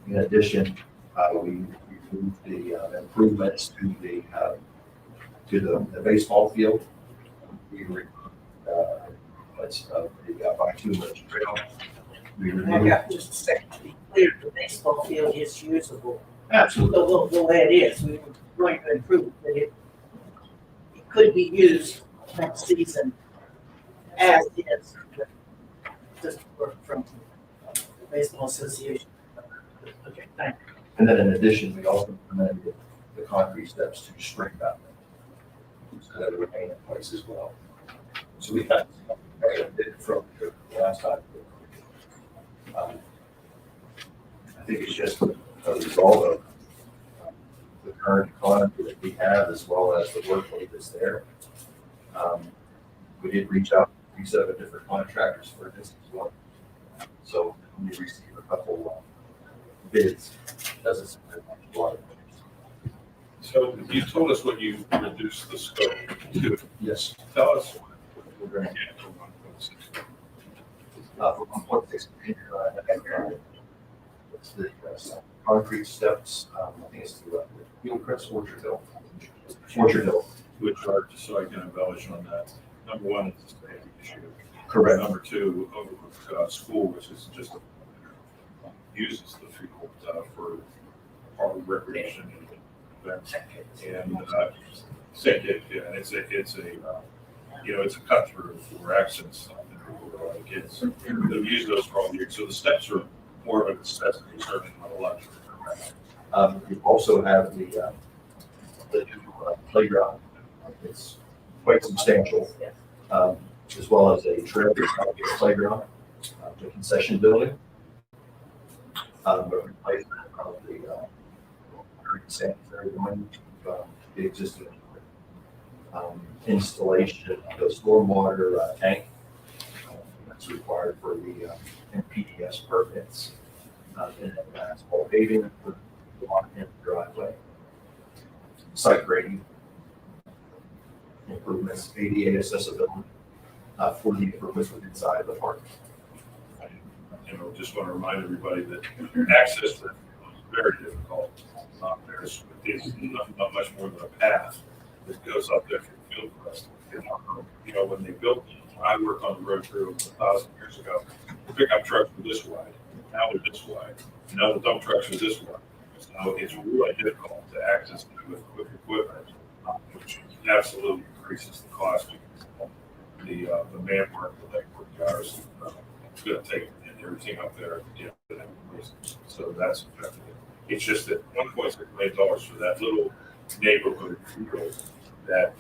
In addition, we moved the improvements to the baseball field. We removed parts of the bituminous trail. We I removed. got just a second to be clear, the baseball field is usable. Absolutely. The way it is, we were going to improve it, but it could be used next season as is. Just work from the baseball association. Okay, thank you. And then in addition, we also implemented the concrete steps to string them. So that it would remain in place as well. So we got did from the last time. I think it's just a result of the current economy that we have as well as the workload that's there. We did reach out to 7 different contractors for this as well. So we received a couple bids. Doesn't a lot of money. So you told us what you reduced the scope to. Yes. Tell us what We're going we're getting for 1.6. for 1.6 million, it's the concrete steps, I think it's the Hillcrest Orchard Hill. Orchard Hill. Which are, just so I can embellish on that, number one, it's a safety issue. Correct. Number two, Overbrook School, which is just uses the field for probably recreation and events. And same kid, yeah, and it's a cut through for accidents for a lot of kids. They've used those for all year, so the steps are more of a necessity, certainly not a luxury. We also have the new playground. It's quite substantial, as well as a trail playground, the concession building. But replacement of the sanitary one, the existing installation of the stormwater tank that's required for the NPDS permits. And then asphalt paving for the walk-in driveway, site grading improvements, ADA accessibility for the improvements inside the park. Just want to remind everybody that access to it is very difficult. There's not much more than a path that goes up there from Field Crest. When they built, I worked on the road crew 1,000 years ago. The pickup trucks were this wide. Now they're this wide. Now the dump trucks are this wide. So it's really difficult to access with equipment, which absolutely increases the cost. The man work, the legwork hours, it's going to take everything up there. So that's effective. It's just that $1.6 million for that little neighborhood field that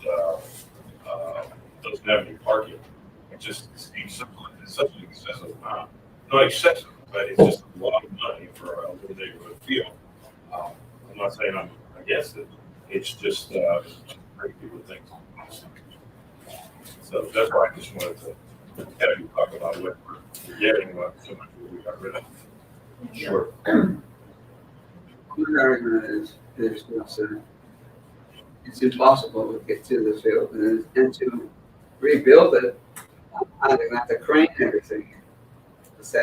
doesn't have any parking. It just seems such an excessive amount. Not excessive, but it's just a lot of money for a little neighborhood field. I'm not saying I'm against it. It's just great people think. So that's why I just wanted to have you talk about what we're getting, what so much we got rid of. Sure. My argument is it's impossible to get to the field and to rebuild it. They're going to have to crane everything. It's a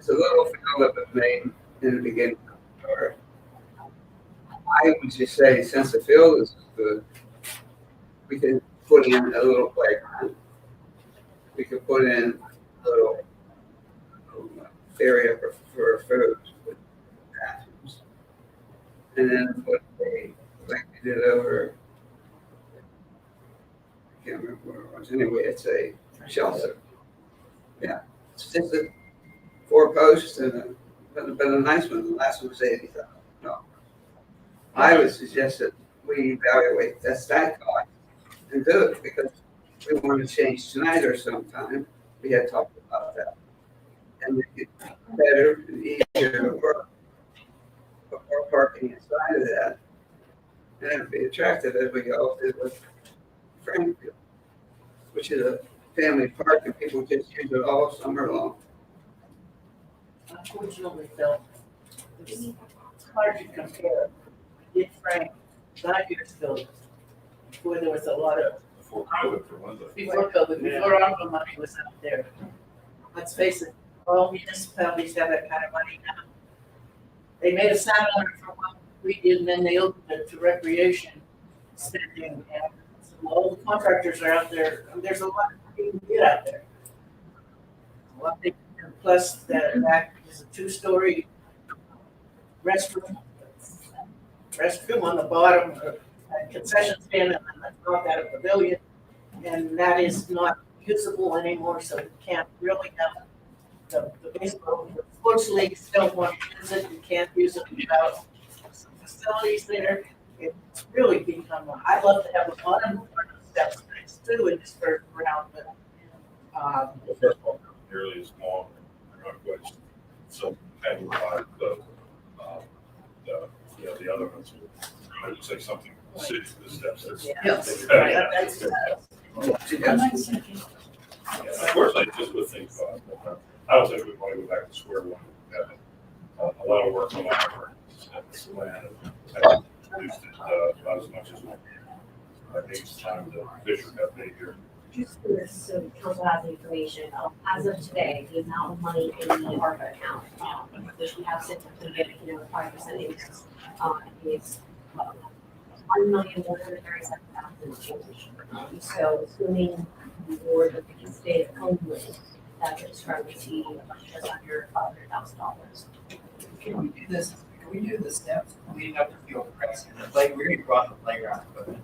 little field that was made in the beginning. Or I would just say, since the field is good, we can put in a little playground. We could put in a little area for food with bathrooms. And then put like we did over, I can't remember where it was. Anyway, it's a shelter. Yeah. It's just 4 posts and but a nice one. The last one was $80,000. No. I would suggest that we evaluate that cost and do it because we want to change tonight or sometime. We had talked about that. And make it better and easier to work. But more parking inside of that. And it'd be attractive as we go with Frankfield, which is a family park and people just use it all summer long. Unfortunately, Phil, it's hard to compare. Did Frank 5 years ago, before there was a lot of, Before COVID, for one thing. before COVID, before all the money was out there. Let's face it, all municipalities have that kind of money now. They made a sound on it for what we did, and then they opened it to recreation spending. And so all the contractors are out there, there's a lot you can get out there. A lot they can do. Plus, that is a two-story restroom on the bottom, a concession stand, and then the top, that a pavilion. And that is not usable anymore, so you can't really have the baseball, the sports leagues don't want to use it, you can't use it without some facilities there. It's really become, I'd love to have a bottom part of steps next to in this first round, but, The first one, nearly as long, not quite so heavy about the other ones. I would say something, city to the steps. yes, Yeah. that's, Unfortunately, just with things, I don't think we want to go back to square one. We've had a lot of work on that. Land. I reduced it about as much as we can. I think it's time to Fisher got paid here. Just for so council has information, as of today, the amount of money in the ARPA account, which we have since we get, 5% increase, is $1,137,000. So assuming for the 50 states only, that the discrepancy just under $500,000. Can we do this? Can we do the steps leading up to field press? Like we already brought the playground equipment,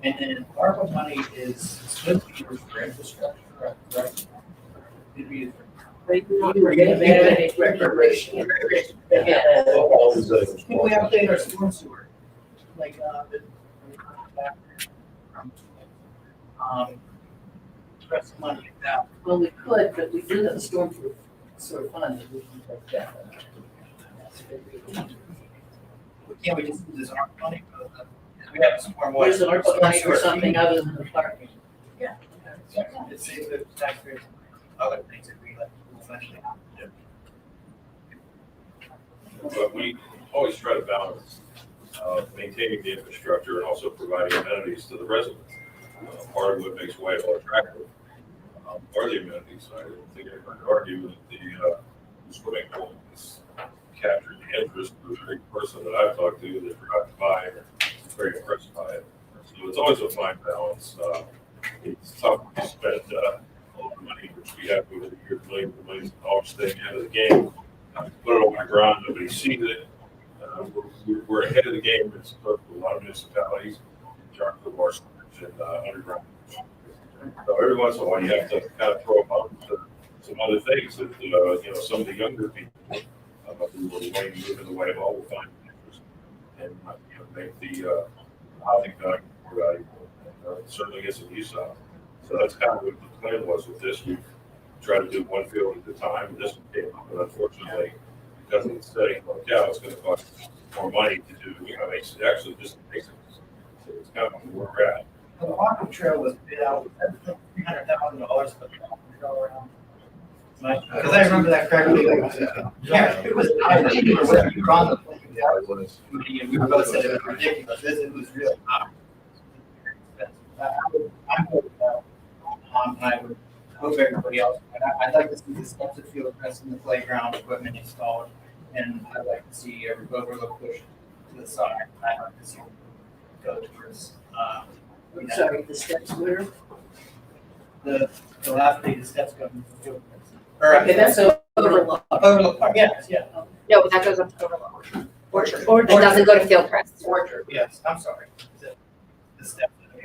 and then ARPA money is supposed to be used for infrastructure, right? Did we? recreation. We have to pay our storm sewer, like press money like that. Well, we could, but we do have a storm sewer fund that we can take that. Can't we just use this ARPA money? We have some more. There's an ARPA money for something other than the parking. Yeah. It saves the taxpayers other things that we like eventually have to do. But we always try to balance maintaining the infrastructure and also providing amenities to the residents. Part of what makes Whitehall attractive are the amenities. I don't think anyone could argue that the swimming pool has captured the interest of every person that I've talked to that drives by or is very impressed by it. So it's always a fine balance. It's tough to spend a lot of money, which we have over the years, millions and millions of dollars staying out of the game. Put it on the ground, nobody sees it. We're ahead of the game in a lot of municipalities in terms of our storage and underground. So every once in a while, you have to kind of throw up some other things that some of the younger people who are wanting to move in the Whitehall will find interest and make the housing value more valuable and certainly get some use out of it. So that's kind of what the plan was with this. We've tried to do one field at a time, and this one came up, but unfortunately, because of the setting locale, it's going to cost more money to do. It's actually just basics. So it's kind of where we're at. The walking trail was bid out, $300,000 for the walking trail around. Because I remember that correctly. Yeah, it was, I think you were on the plane. Yeah, it was. And we both said it was ridiculous. It was really not. I'm good with that. I would hope everybody else, I'd like to see the steps at field press and the playground equipment installed. And I'd like to see every overlook push to the side. I'd like to see it go towards, I'm sorry, the steps were. the last day the steps go to the field press. Or, Okay, that's overlook. Overlook Park, yes, yeah. No, but that goes up to Overlook. Orchard. It doesn't go to Field Crest. Orchard, yes, I'm sorry. The steps that are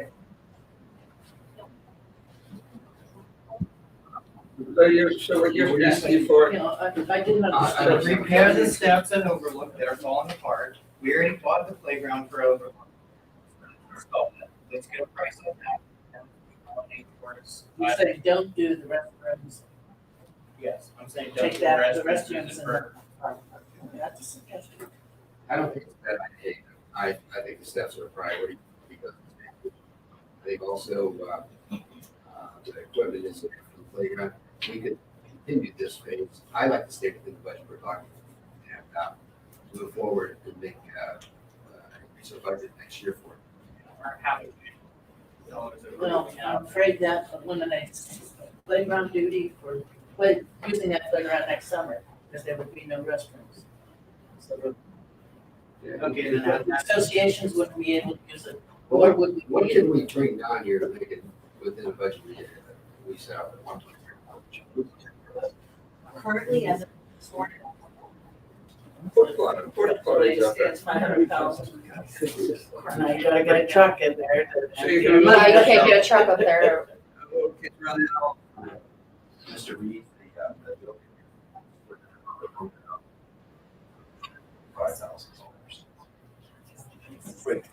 here. So what you're asking for, I didn't understand. Repair the steps at Overlook that are falling apart. We already bought the playground for Overlook. Let's get a price on that. You say don't do the restrooms, Yes, I'm saying don't take do that, the restrooms restrooms and and for. that's a suggestion. I don't think it's a bad idea. I think the steps are a priority because I think also, the equipment is for the playground. We could continue this phase. I like to stay within the budget we're talking and, move forward and make, increase our budget next year for it. Well, I'm afraid that eliminates playground duty for But using that playground next summer, because there would be no restrooms. So the Okay, then associations wouldn't be able to use it, or would we? What can we bring down here to make it within a budget we set out at 1.3? Currently, as a sort Porta potties up there. It's 500,000. Now you gotta get a truck in there. So you're gonna- Well, you can't get a truck up there. Little kids running out. Mr. Reed, the building. $5,000. Wait,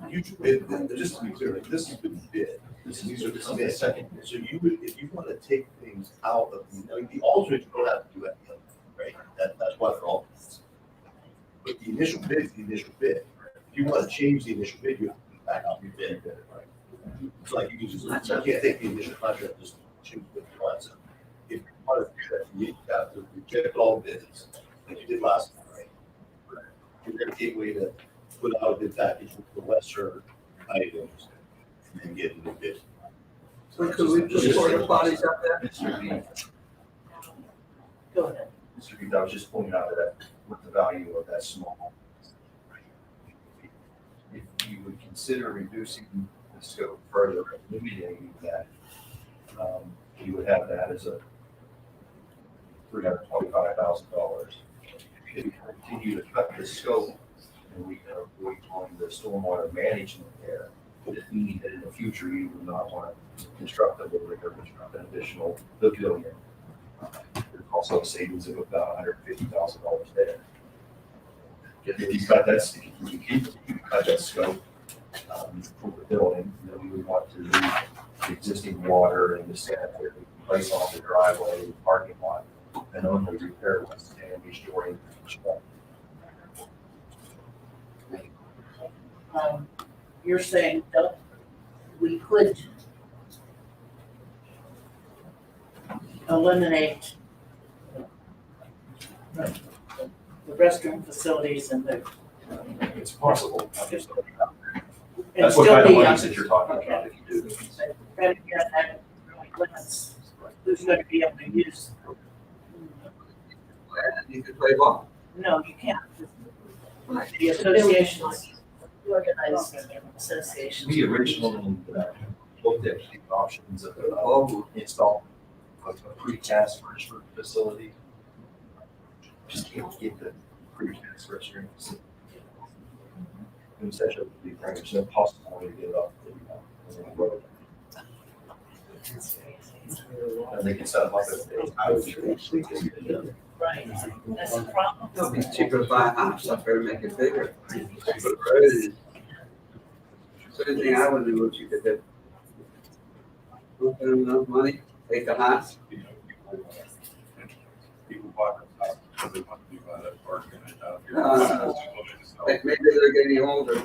you bid, just to be clear, this has been bid. This is bid. Second. So you would, if you want to take things out of, the alternate, you don't have to do that, right? That's why they're alternates. But the initial bid is the initial bid. If you want to change the initial bid, you have to put it back out your bid, right? It's like you can just, you can't take the initial contract, just choose what you want. So if you want to do that, you have to reject all bids, like you did last time, right? You're going to gateway to put out a bid package with the lesser items and get a new bid. So could we put porta potties up there? Mr. Reed, Go ahead. Mr. Reed, I was just pointing out that with the value of that small, if you would consider reducing the scope further, eliminating that, you would have that as a $325,000. If you continue to cut the scope and we are going on the stormwater management there, would it mean that in the future you would not want to construct a building or construct an additional pavilion? There's also a savings of about $150,000 there. If you cut that, if you keep cut that scope for the building, then we would want to leave the existing water and the sanitary place on the driveway, the parking lot, and only repair what's damaged during construction. You're saying that we could eliminate the restroom facilities and the. It's possible. And That's what still kind of be money on- that you're talking about if you do. But again, that really limits who's going to be able to use. You could play ball. No, you can't. The associations, organized associations. We originally looked at the options of Oh, install a precast restroom facility. Just can't get the precast restrooms. Essentially, there's no possibility to get it up. The road. And they can set them up as a Right, that's the problem. it'll be cheaper to buy a house up there and make it bigger. So the thing I would do, what you could do. Don't spend enough money, take the house. People buy the house because they want to do that parking and out here. Maybe they're getting older.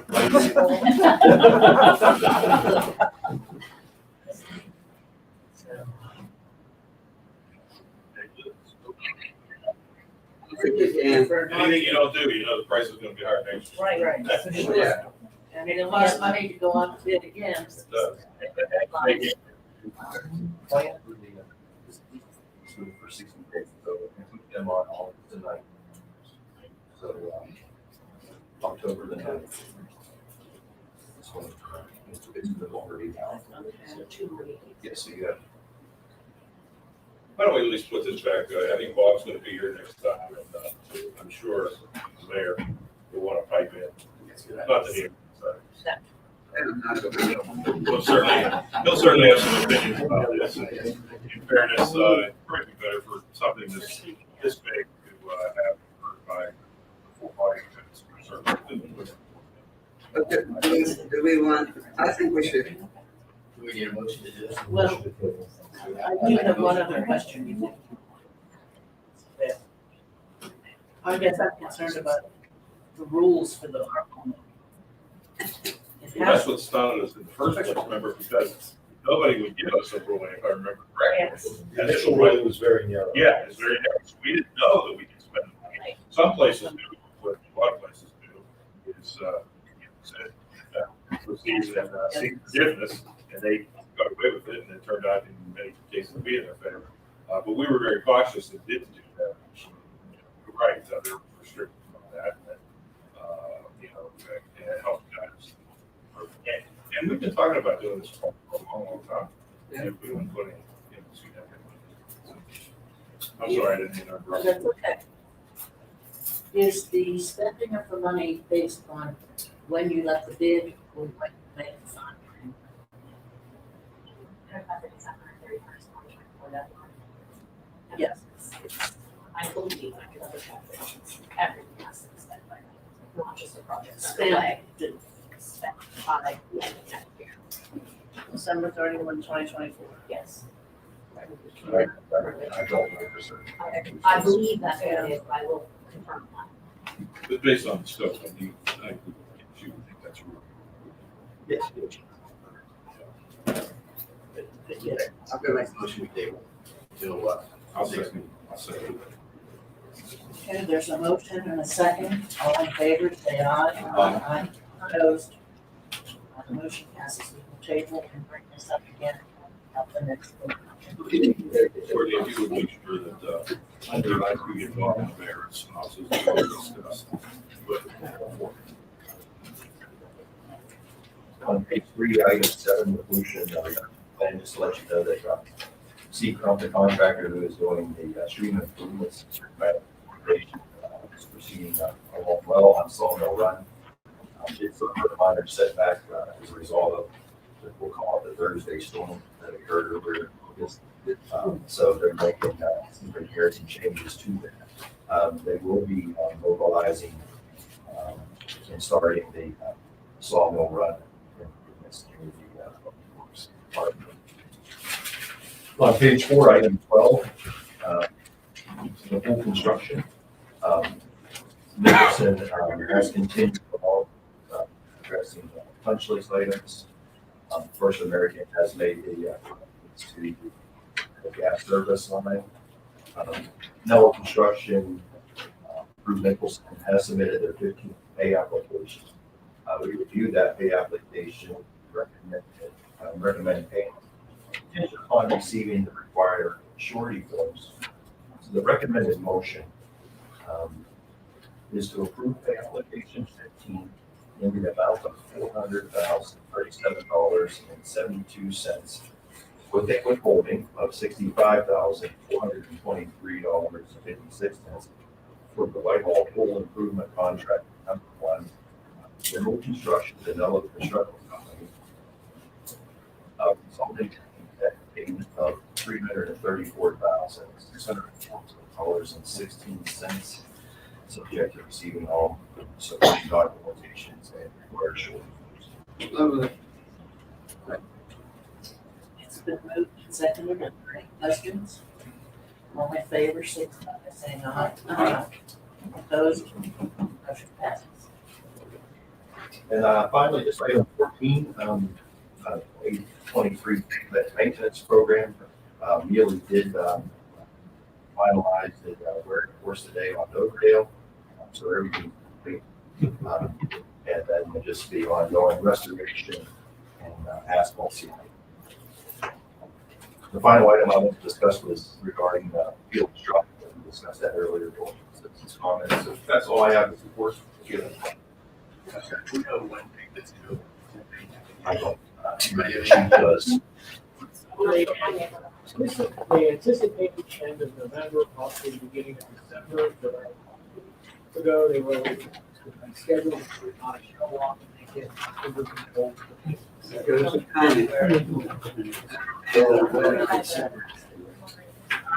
I think you can. Anything you don't do, you know the price is gonna be higher next year. Right, right, for sure. Yeah. I mean, it costs money to go on to bid again. It does. Make it- plan for for 60 days, so we put them on all tonight. So, October the 9th. So, it's the already now. Yes, so you have. Why don't we at least put this back, I think Bob's gonna be here next time, and, I'm sure the mayor will wanna pipe in, not that he, sorry. He'll certainly have some opinions about this. In fairness, it might be better for something this big to have heard by the full body of it. But do we want, I think we should, Do we need a motion to do this? Well, I do have one other question. I guess I'm concerned about the rules for the ARPA. Well, that's what started us in the first place, remember, because nobody would give us a ruling, if I remember correctly. The initial ruling was very narrow. Yeah, it's very narrow. So we didn't know that we could spend money. Some places do, what a lot of places do, is, proceed and seek forgiveness, and they got away with it, and it turned out in many cases to be in their favor. But we were very cautious and didn't do that. You're right, they're restricted from that, you know, and it helped guys. And we've been talking about doing this for a long, long time. And we wouldn't put any, you know, I'm sorry, I didn't interrupt. But that's okay. Is the spending of the money based on when you let the bid or when you make the sign? About the December 31st contract for that one. Yes. I believe I could double check this. Everything has to be spent by then, not just the project. Spent. Spent by the end of next year. December 31, 2024. Yes. I don't know for certain. I believe that's what it is, but I will confirm that. But based on the scope, I think you would think that's real. Yes. I'm gonna make a motion we table till, I'll second. Okay, there's a motion and a second. All in favor, say aye. Aye. Opposed? The motion passes. We will table and bring this up again at the next meeting. Shortly, if you would make sure that, under like we get involved in the merits and also discuss. On page 3, item 7, pollution, and just to let you know that Seacrump, the contractor who is doing the stream improvements, is proceeding along well on Sawmill Run. Did suffer a minor setback as a result of, we'll call it the Thursday storm that occurred earlier. So they're making some repairs and changes to that. They will be mobilizing and starting the Sawmill Run improvements near the works department. On page 4, item 12, the full construction. Nicholson has continued along addressing punch list items. First American has made the to the gas service line. Noah Construction through Nicholson has submitted their 15th pay application. We reviewed that pay application, recommend paying contingent upon receiving the required surety forms. So the recommended motion is to approve pay application 15 in the amount of $400,037.72 with a withholding of $65,423.56 for the Whitehall Pool Improvement Contract number 1, General Construction, the Noah Construction Company, resulting in a payment of $334,614.16, subject to receiving all supporting documentations and required shortages. It's been moved and seconded. Are there any questions? All in favor, signify by saying aye. Aye. Opposed? Motion passes. And finally, just item 14, 823 maintenance program. Neely did finalize the wear course today on Oakdale, so everything's complete. And then will just be ongoing restoration and asphalt sealing. The final item I want to discuss was regarding field construction. We discussed that earlier during citizens' comments. So that's all I have to report. we know when that's due. I don't. She does. They anticipate the end of November, possibly the beginning of December. But ago, they were scheduled to not show up and they get under control. There's a timing.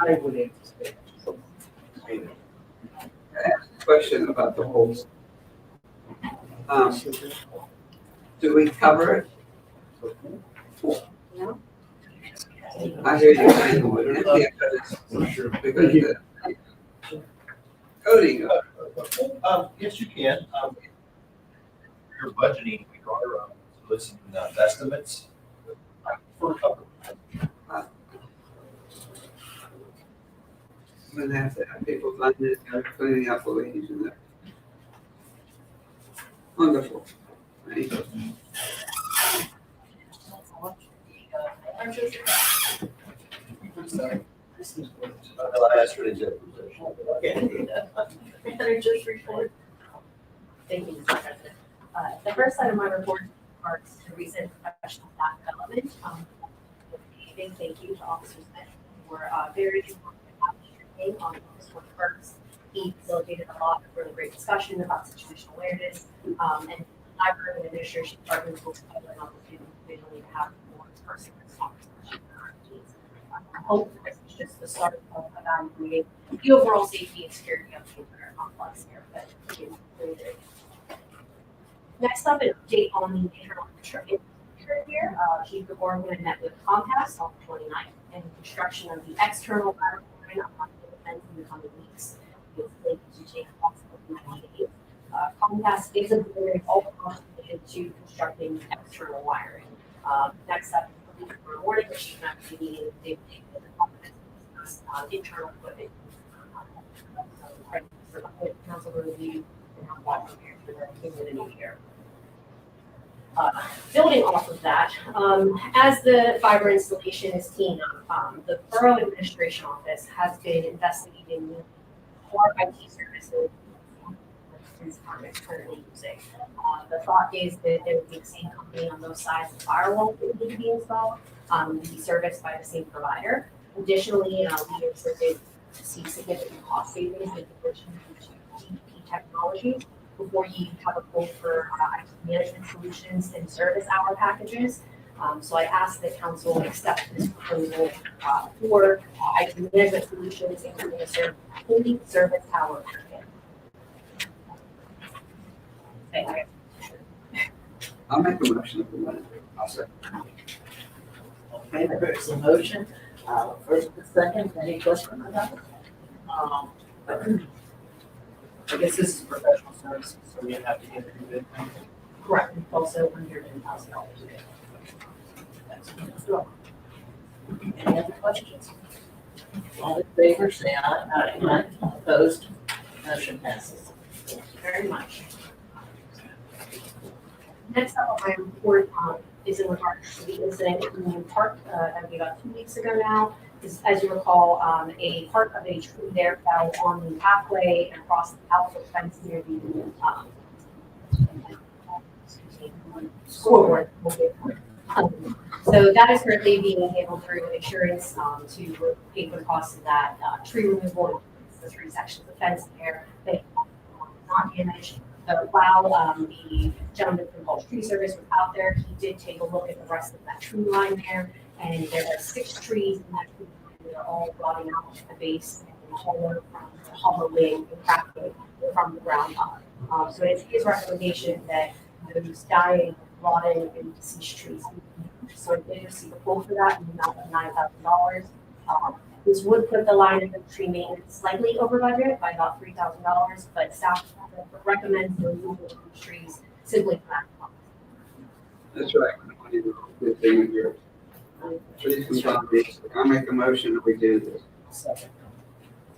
I would anticipate. Question about the holes. Do we cover it? No? I hear you saying, we can't because the coding. Yes, you can. Your budgeting, we are soliciting estimates for a couple. I'm gonna have to have people find it, cleaning up the leaves and that. Wonderful. Thank you. I'm sorry. Well, I asked for an executive session. Manager's report. Thank you, Mr. President. The first item of my report regards to recent professional staff development. A big thank you to Officer Smith for very important training on August 21st. He facilitated a lot of really great discussion about situational awareness, and library and administration departments will have an opportunity to have more personal conversation. I hope this is just the start of evaluating the overall safety and security of the entire complex here, but it's really good. Next up, an update on the internal construction here. Chief DeBorn met with Comcast on the 29th, and construction of the external lateral line on the fence in the coming weeks. It's slated to take approximately 90 days. Comcast is avoiding all costs related to constructing external wiring. Next up, tomorrow morning, the chief actually meeting with David with the Comcast to discuss internal equipment. For the whole council review and how that prepared for the new year. Building off of that, as the fiber installation is teeing up, the Borough Administration Office has been investigating core IT services this department is currently using. The thought is that there would be the same company on those sides of the firewall that would need to be installed, be serviced by the same provider. Additionally, we expected to see significant cost savings in addition to GDP technologies before you have a quote for IT management solutions and service hour packages. So I asked that council accept this proposal for IT management solutions, including a fully service hour package. Okay. I'll make a motion if we want to. I'll second. Okay, there's a motion, first and second, any questions about it? I guess this is professional services, so we have to get a bid. Correct, also under $10,000. Any other questions? All in favor, say aye. Aye. Opposed? Motion passes. Thank you very much. Next up on my report is in regards to the incident in Union Park that we got 2 weeks ago now. As you recall, a part of a tree there fell on the pathway and across the outfield fence near the scoreboard. So that is currently being handled through insurance to pay for the cost of that tree removal. The three sections of fence there that not damaged. So while the gentleman from Falls Tree Service was out there, he did take a look at the rest of that tree line there, and there are 6 trees in that tree line that are all rotting out at the base and hollowing and cracking from the ground up. So it's his recommendation that those dying, rotting, and deceased trees. So I did receive a quote for that in the amount of $9,000. This would put the line of the tree maintenance slightly over budget by about $3,000, but staff recommends the removal of these trees simply for that cost. That's right. Good thing here. Trees and foundations. I'll make a motion that we do this. Second.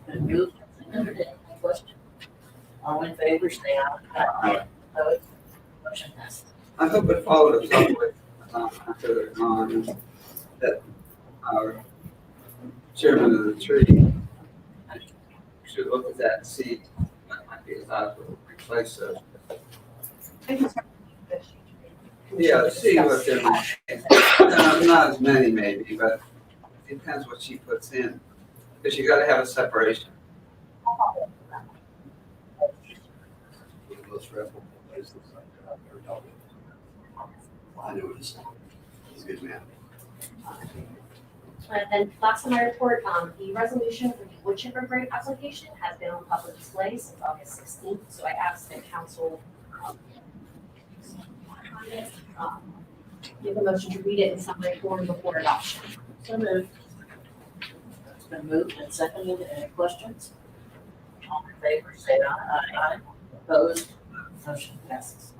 Been moved and seconded. Any questions? All in favor, say aye. Aye. Opposed? Motion passes. I hope it followed us up with, after they're gone, that our chairman of the tree should look at that and see what might be allowed to replace those. Yeah, see what they're, not as many maybe, but it depends what she puts in, because you gotta have a separation. Those reputable places like that, I've never dealt with. I know what he's saying. He's a good man. And then last on my report, the resolution for the wood chipper grant application has been on public display since August 16th. So I asked that council give a motion to read it in summary form before adoption. So moved. It's been moved and seconded. Any questions? All in favor, say aye. Aye. Opposed? Motion passes.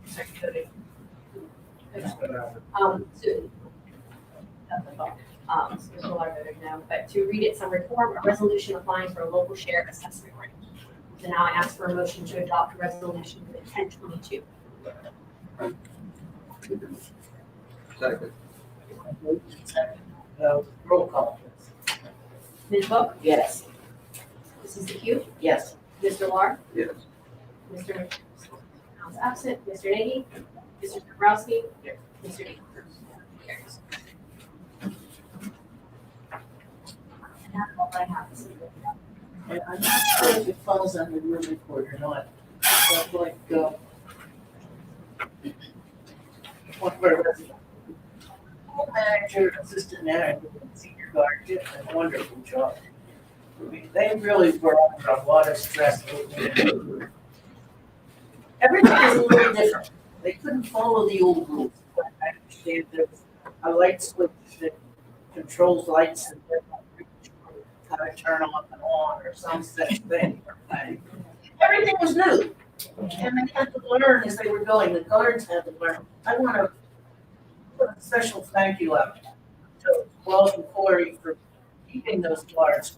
Secretary. There's a lot of it now, but to read it in summary form, a resolution applying for a local share assessment grant. So now I ask for a motion to adopt a resolution for 1022. Second. Roll call, please. Ms. Book? Yes. Mrs. McHugh? Yes. Mr. Lar? Yes. Mr. Jones absent. Mr. Nagy? Mr. Dombrowski? Yes. Mr. Lee? Carries. And that's all I have. And I'm not sure if it falls under your report or not. But like, one of our residents, manager, assistant manager, and senior guard did a wonderful job. I mean, they really were under a lot of stress. Everything is a little different. They couldn't follow the old rules. But I understand there's a light switch that controls lights and how to turn off and on or some such thing. Everything was new. And they had to learn as they were going. The guards had to learn. I want to put a special thank you out to Wells and Corey for keeping those guards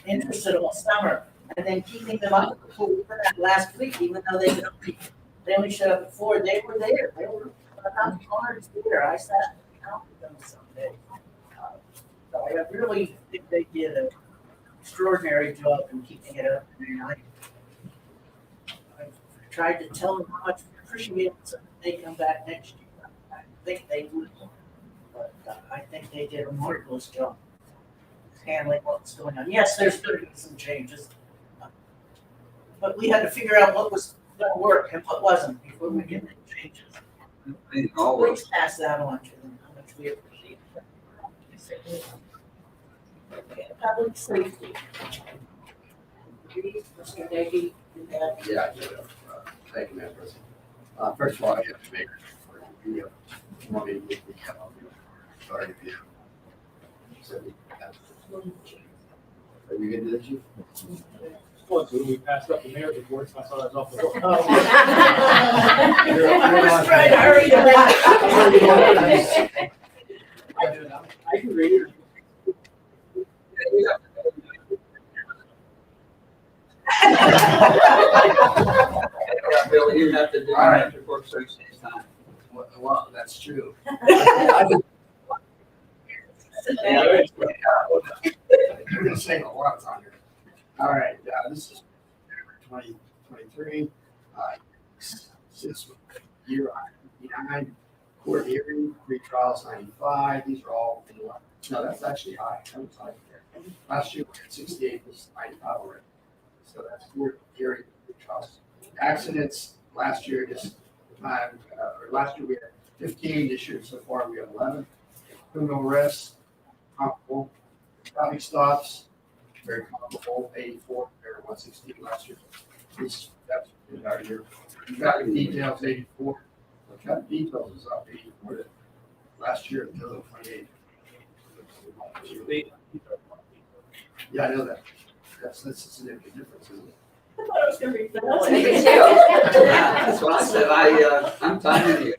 interested all summer and then keeping them up for that last week, even though they only showed up at 4. They were there. They were about guards there. I sat and counted them someday. So I really think they did an extraordinary job in keeping it up. And I tried to tell them how much we appreciate it so that they come back next year. I think they would. But I think they did a marvelous job handling what's going on. Yes, there's going to be some changes. But we had to figure out what was going to work and what wasn't before we get the changes. Please pass that on to them, how much we appreciate it. Okay, public safety. Mr. Nagy, you have Yeah, I do. Thank you, Madam President. First of all, I have to make the, you want me to make the, sorry, the, are we good to this, Chief? Well, so we passed up the mayor's report, so I thought I was off the hook. I was trying to hurry you back. I can read it. Billy, you have to do All right. that before Thursday's time. Well, that's true. Yeah. You're gonna say a lot on here. All right, this is 2023. Since year 99, court hearing, pre-trials 95. These are all in line. No, that's actually high. That was high there. Last year we had 68, this is 95 already. So that's court hearing, pre-trials. Accidents last year, last year we had 15. This year so far we have 11. Criminal arrests, comparable. Traffic stops, very comparable, 84, compared to 116 last year. That's in our year. Traffic details, 84. The traffic details is up 84 to last year until 28. Yeah, I know that. That's a significant difference, isn't it? I thought I was going to read Yeah, that's what I said. I'm timing you.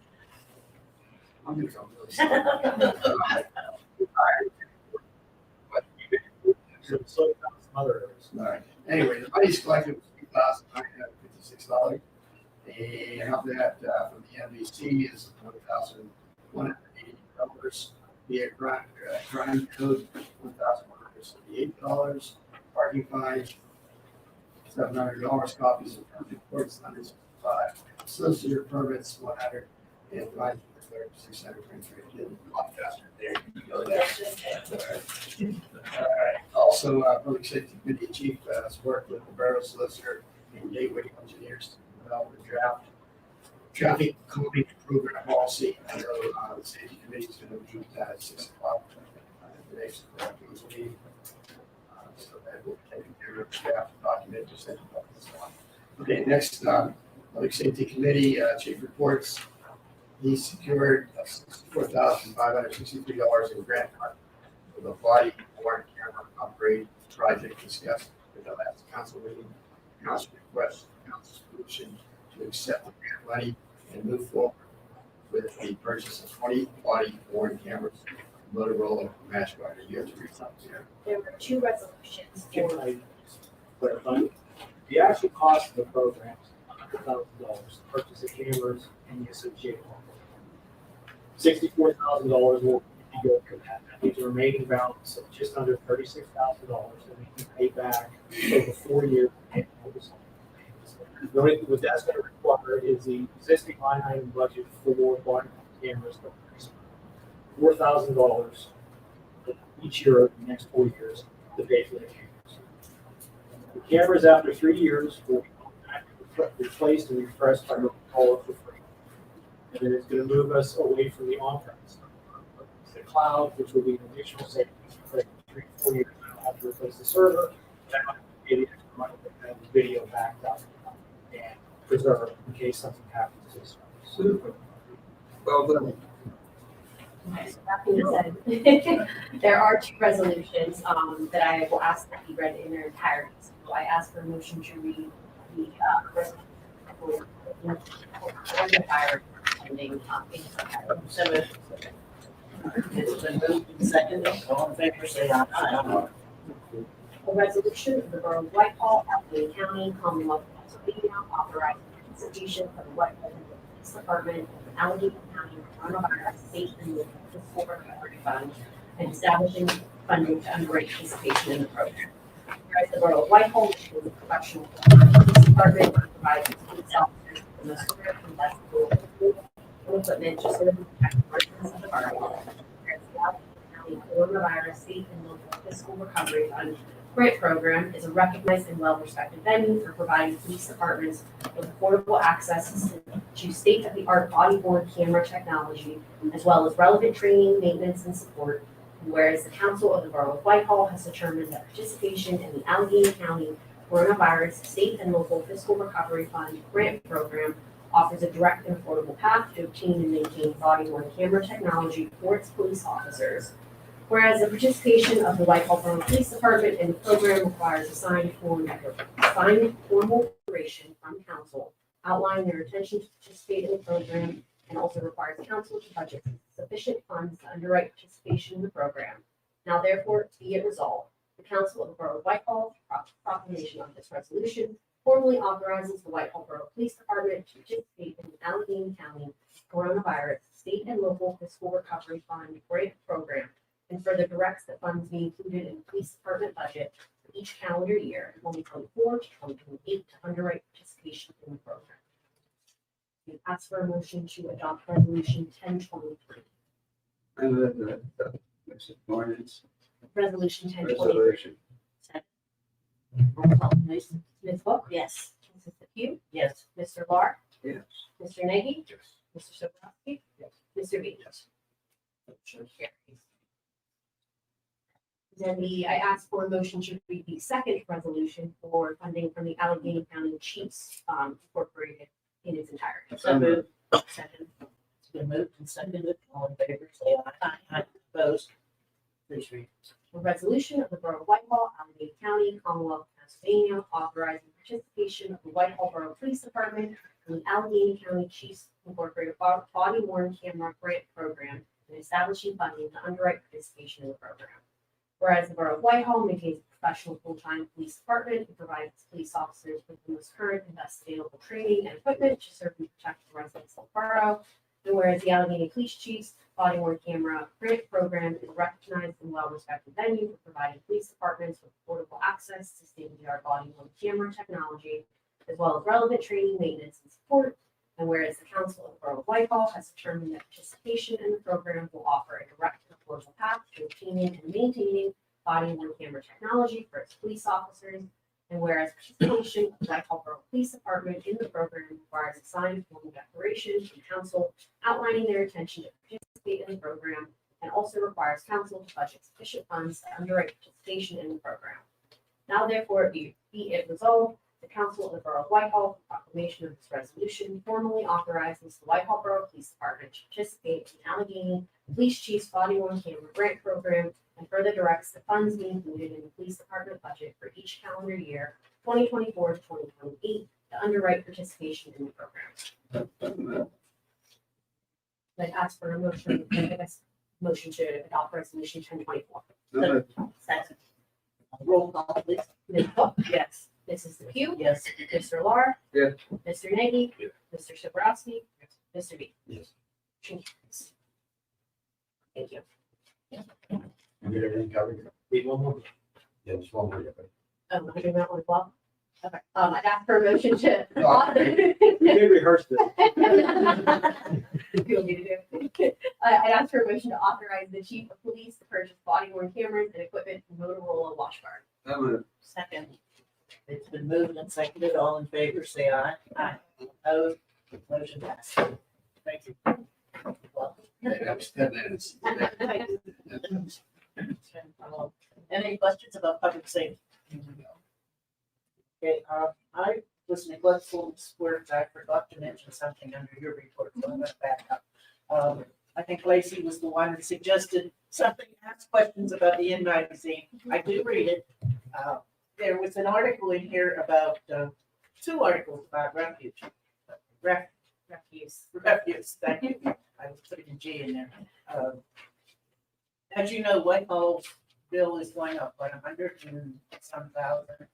I'm gonna come really slow. So some other areas. All right. Anyway, the money's collected was $3,956. And of that, from the NBC is $1,180. The crime code, $1,178. Parking fines, $700. Copies of permit reports, $165. Associated permits, $100. And fines, $623. A lot faster there. You go there. All right. Also, Public Safety Committee Chief has worked with the Borough Solicitor and Gateway Engineers to develop a draft traffic calming improvement policy. I know the Safety Committee is going to meet at 6 o'clock today's council meeting. So that will take care of the draft document to send about this one. Okay, next, Public Safety Committee Chief reports. He secured $64,563 in grant money for the body worn camera upgrade project discussed at the last council meeting. Council request council solution to accept the grant money and move forward with the purchase of 20 body worn cameras, Motorola match guard. You have to read something here. There were 2 resolutions Can for I clarify? The actual cost of the program is $100,000 to purchase the cameras and the associated hardware. $64,000 will be go for that. That leaves a remaining balance of just under $36,000 that we can pay back over 4 years. The only what that's going to require is the existing line item budget for body cameras, $4,000 each year over the next 4 years to pay for the cameras. The cameras after 3 years will be replaced and refreshed by what we call it for free. And then it's going to move us away from the on-premise. The cloud, which will be an additional savings for 3 to 4 years. I'll have to replace the server. Then I'll have to pay the extra money to have the video backed up and preserved in case something happens to the server. Super. Well done. Okay, so that being said, there are two resolutions that I will ask that be read in their entirety. So I ask for a motion to read the resolution for the fire pending in its entirety. So moved. It's been moved and seconded. All in favor, say aye. A resolution of the Borough of Whitehall, Allegheny County, Commonwealth of Pennsylvania, authorizing participation of the Whitehall Police Department in Allegheny County Coronavirus Safety and Fiscal Recovery Fund and establishing funding to underwrite participation in the program. Whereas the Borough of Whitehall is a professional police department that provides police officers with the most current and best equipment to serve and protect the residents of the borough. Whereas the Allegheny County Coronavirus Safety and Local Fiscal Recovery Fund grant program is a recognized and well-respected venue for providing police departments with affordable access to state-of-the-art body-worn camera technology, as well as relevant training, maintenance, and support. And whereas the Council of the Borough of Whitehall has determined that participation in the Allegheny County Coronavirus State and Local Fiscal Recovery Fund grant program offers a direct and affordable path to obtain and maintain body-worn camera technology for its police officers. Whereas the participation of the Whitehall Borough Police Department in the program requires a signed formal declaration from council outlining their intention to participate in the program, and also requires council to budget sufficient funds to underwrite participation in the program. Now therefore, be it resolved, the Council of the Borough of Whitehall, proclamation of this resolution, formally authorizes the Whitehall Borough Police Department to participate in the Allegheny County Coronavirus State and Local Fiscal Recovery Fund grant program, and further directs that funds be included in the police department budget for each calendar year, 2024 to 2028, to underwrite participation in the program. We ask for a motion to adopt resolution 1023. I move that Mr. Ordinance Resolution 1023. resolution. Roll call, please. Ms. Book? Yes. Mrs. McHugh? Yes. Mr. Lar? Yes. Mr. Nagy? Yes. Mr. Sobrowski? Yes. Mr. B? Yes. Motion carries. Then I ask for a motion to read the second resolution for funding from the Allegheny County Chiefs Incorporated in its entirety. So moved. Second. It's been moved and seconded. All in favor, say aye. Aye. Opposed? Please read. A resolution of the Borough of Whitehall, Allegheny County, Commonwealth of Pennsylvania, authorizing participation of the Whitehall Borough Police Department in the Allegheny County Chiefs Incorporated body-worn camera grant program and establishing funding to underwrite participation in the program. Whereas the Borough of Whitehall maintains a professional full-time police department and provides its police officers with the most current and best available training and equipment to serve and protect the residents of the borough. And whereas the Allegheny Police Chiefs body-worn camera grant program is a recognized and well-respected venue for providing police departments with affordable access to state-of-the-art body-worn camera technology, as well as relevant training, maintenance, and support. And whereas the Council of the Borough of Whitehall has determined that participation in the program will offer a direct and affordable path to obtaining and maintaining body-worn camera technology for its police officers. And whereas participation of the Whitehall Borough Police Department in the program requires a signed formal declaration from council outlining their intention to participate in the program, and also requires council to budget sufficient funds to underwrite participation in the program. Now therefore be it resolved, the Council of the Borough of Whitehall, proclamation of this resolution, formally authorizes the Whitehall Borough Police Department to participate in the Allegheny Police Chiefs body-worn camera grant program, and further directs the funds be included in the police department budget for each calendar year, 2024 to 2028, to underwrite participation in the program. I'd ask for a motion, motion to adopt resolution 1024. No, Second. Roll call, please. Ms. Book? Yes. Mrs. McHugh? Yes. Mr. Lar? Yes. Mr. Nagy? Yes. Mr. Sobrowski? Mr. B? Yes. Motion carries. Thank you. You get everything covered? Need one more? Yeah, just one more. Oh, I do that one as well. Okay, I'd ask for a motion to. We rehearsed it. You want me to do? I'd ask for a motion to authorize the chief of police to purchase body worn cameras and equipment from Motorola Watch Guard. I'm gonna, Second. It's been moved and seconded. All in favor, say aye. Aye. Opposed? Motion passed. Thank you. That was 10 minutes. Any questions about public safety? Okay, I was neglectful this work. I forgot to mention something under your report, so I'm gonna back up. I think Lacey was the one that suggested something, asked questions about the In magazine. I do read it. There was an article in here about, 2 articles about refuge. Refuse, thank you. I was putting a G in there. As you know, Whitehall's bill is going up by 100 and some thousand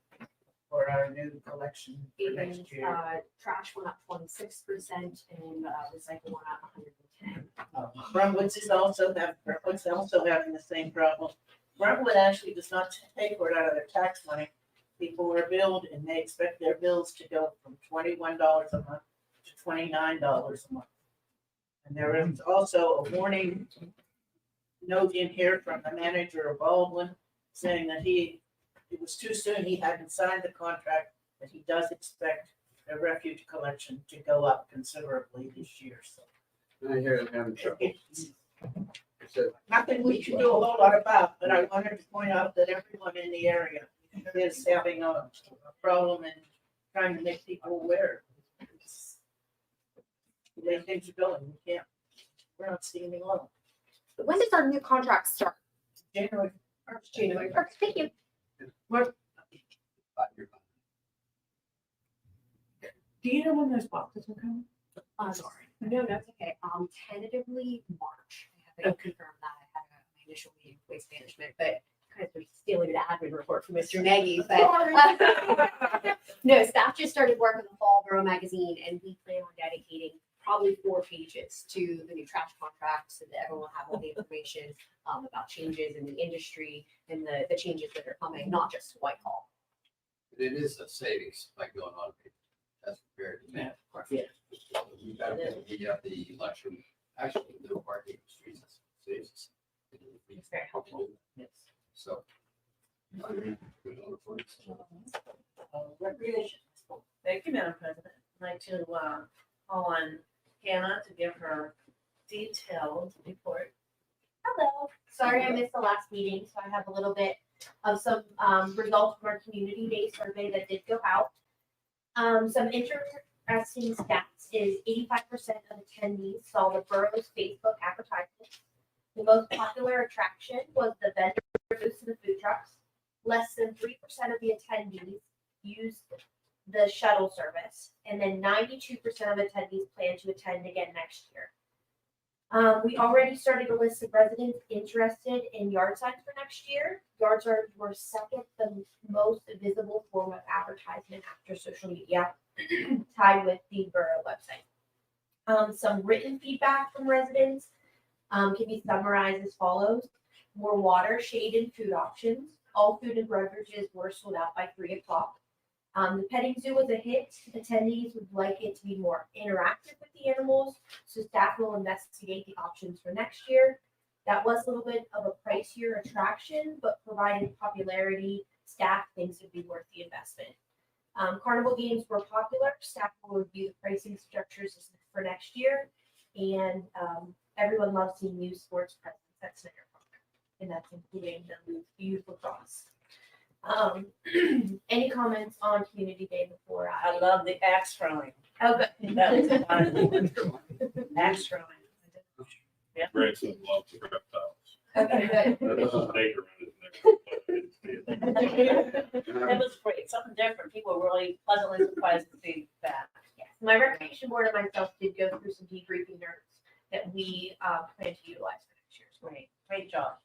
for our new collection for next year. Trash went up 26% and recycle went up 110. Brentwood's is also having the same problem. Brentwood actually does not pay for it out of their tax money. People are billed and they expect their bills to go from $21 a month to $29 a month. And there is also a warning note in here from the manager of Baldwin saying that it was too soon, he hadn't signed the contract, but he does expect the refuge collection to go up considerably this year, so. I hear them having trouble. It's So, nothing we can do a whole lot about, but I wanted to point out that everyone in the area is having a problem and trying to make people aware. It's the way things are going, we're not standing alone. When does our new contract start? January January 1st. Thank you. Do you know when those boxes are coming? Sorry. No, that's okay. Tentatively March. I haven't confirmed that. I had my initial meeting with waste management, but kind of stealing the admin report from Mr. Nagy. But no, staff just started work on the Fall Borough magazine, and we plan on dedicating probably 4 pages to the new trash contract so that everyone will have all the information about changes in the industry and the changes that are coming, not just to Whitehall. It is a savings by going on as compared to that. Yeah. You gotta get the election, actually, the parking streets saves us. It's very helpful. Yes. So. Recreation. Thank you, Madam President. I'd like to call on Hannah to give her detailed report. Hello. Sorry I missed the last meeting, so I have a little bit of some results from our community day survey that did go out. Some interesting stats is 85% of attendees saw the borough's Facebook advertisements. The most popular attraction was the vendor booths and the food trucks. Less than 3% of the attendees used the shuttle service, and then 92% of attendees plan to attend again next year. We already started a list of residents interested in yard signs for next year. Yard signs were second the most visible form of advertisement after social media, tied with the borough website. Some written feedback from residents can be summarized as follows. More water, shade, and food options. All food and beverages were sold out by 3 o'clock. The petting zoo was a hit. Attendees would like it to be more interactive with the animals, so staff will investigate the options for next year. That was a little bit of a pricier attraction, but provided popularity, staff thinks it'd be worth the investment. Carnival games were popular. Staff will review the pricing structures for next year, and everyone loves seeing new sports presence at Snyder Park, and that's including the youth lacrosse. Any comments on Community Day before I love the axe throwing. Oh, good. That was fun. Axe throwing. Grayson loves the reptiles. Okay, good. There's a snake around it. It was great, something different. People were really pleasantly surprised to see that. Yes, my recreation board and myself did go through some debriefing notes that we plan to utilize for next year's. Great, great job.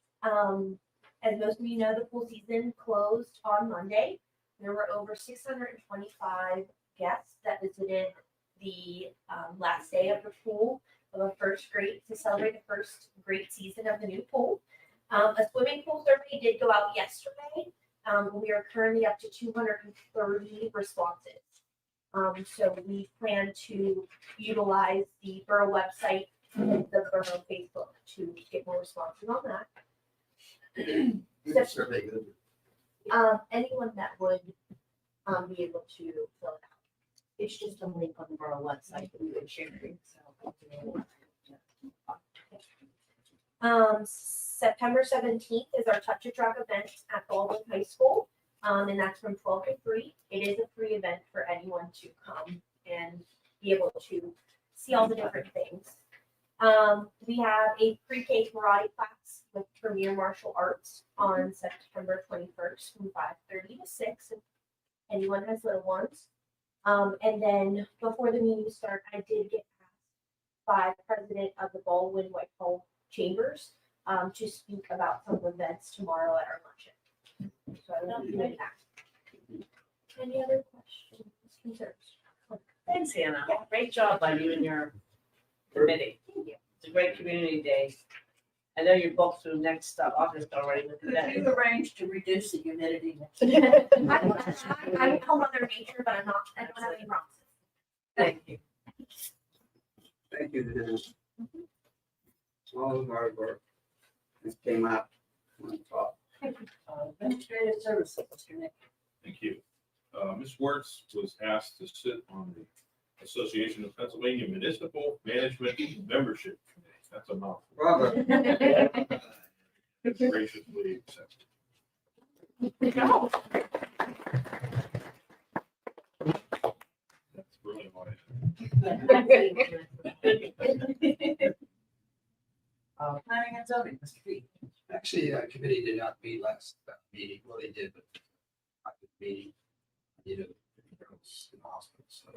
As most of you know, the pool season closed on Monday. There were over 625 guests that visited the last day of the pool of a first grade to celebrate the first great season of the new pool. A swimming pool survey did go out yesterday. We are currently up to 230 responses. So we plan to utilize the borough website and the borough Facebook to get more responses on that. Survey good. Anyone that would be able to fill it out. It's just a link on the borough website that we would share. September 17th is our Touch a Truck event at Baldwin High School. And that's from 12 to 3. It is a free event for anyone to come and be able to see all the different things. We have a pre-K karate class with Premier Martial Arts on September 21st from 5:30 to 6. If anyone has little ones. And then before the meeting started, I did get asked by President of the Baldwin Whitehall Chambers to speak about some events tomorrow at our luncheon. So I will do that. Any other questions, concerns? Thanks, Hannah. Great job by you and your committee. Thank you. It's a great community day. I know you're booked through next August already with the Could day. you arrange to reduce the humidity? I'm called Mother Nature, but I don't have any promises. Thank you. Thank you, Dennis. All of our work. This came up on top. Administrative services, Mr. Nick. Thank you. Ms. Wertz was asked to sit on the Association of Pennsylvania Municipal Management Membership Committee. That's a mouthful. Robert, Graciously accepted. That's really why. Planning and zoning, Mr. P. Actually, committee did not meet last meeting. Well, they did, but I did meeting. You know, girls in the hospital, so.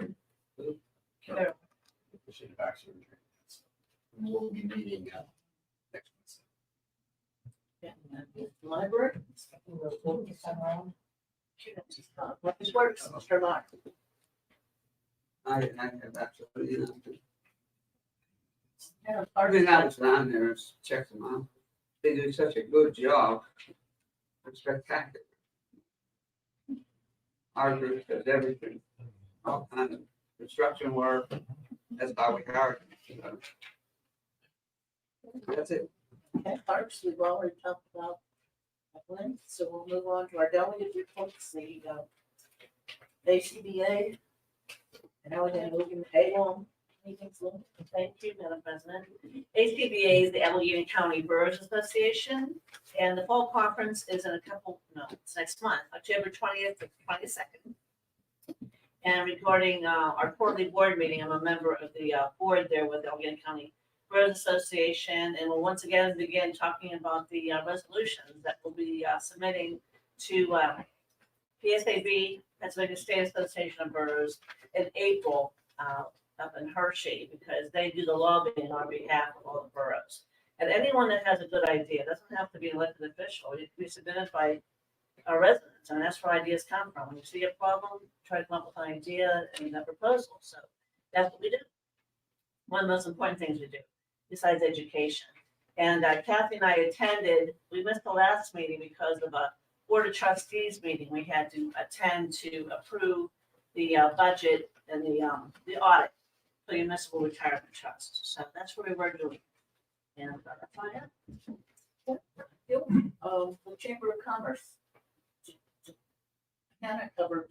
Pushing it back surgery. So we'll be meeting next Wednesday. Library. What works, Mr. Locke? I have absolutely nothing. Yeah, Everything I was down there is check them out. They do such a good job. It's spectacular. Our group does everything, all kinds of construction work. That's how we hired. So. That's it. Okay, parks, we've already talked about that, so we'll move on to our delegate reports, the ACBA. And now we're going to move into A1 meetings. Thank you, Madam President. ACBA is the Allegheny County Boroughs Association, and the fall conference is in it's next month, October 20th to 22nd. And regarding our quarterly board meeting, I'm a member of the board there with the Allegheny County Boroughs Association, and we'll once again begin talking about the resolutions that we'll be submitting to PSAB, Pennsylvania State Association of Boroughs, in April up in Hershey, because they do the lobbying on behalf of all the boroughs. And anyone that has a good idea, doesn't have to be an elected official, it can be submitted by our residents, and that's where ideas come from. When you see a problem, try to come up with an idea and a proposal. So that's what we do. One of the most important things we do, besides education. And Kathy and I attended, we missed the last meeting because of a Board of Trustees meeting we had to attend to approve the budget and the audit for the Municipal Retirement Trust. So that's what we were doing. And that's all I have. The Chamber of Commerce. Hannah covered.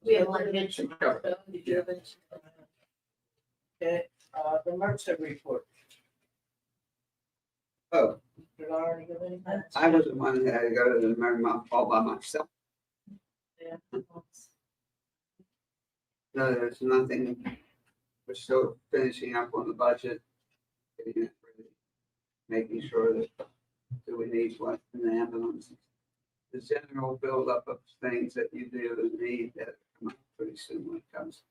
We have one. Did you have any? Okay, the Mercer report. Oh, Did I already give any? I was the one that had to go to the Merrimack all by myself. Yeah. No, there's nothing. We're still finishing up on the budget, getting it ready, making sure that do we need what in the ambulance. The general buildup of things that you do and need that come up pretty soon when it comes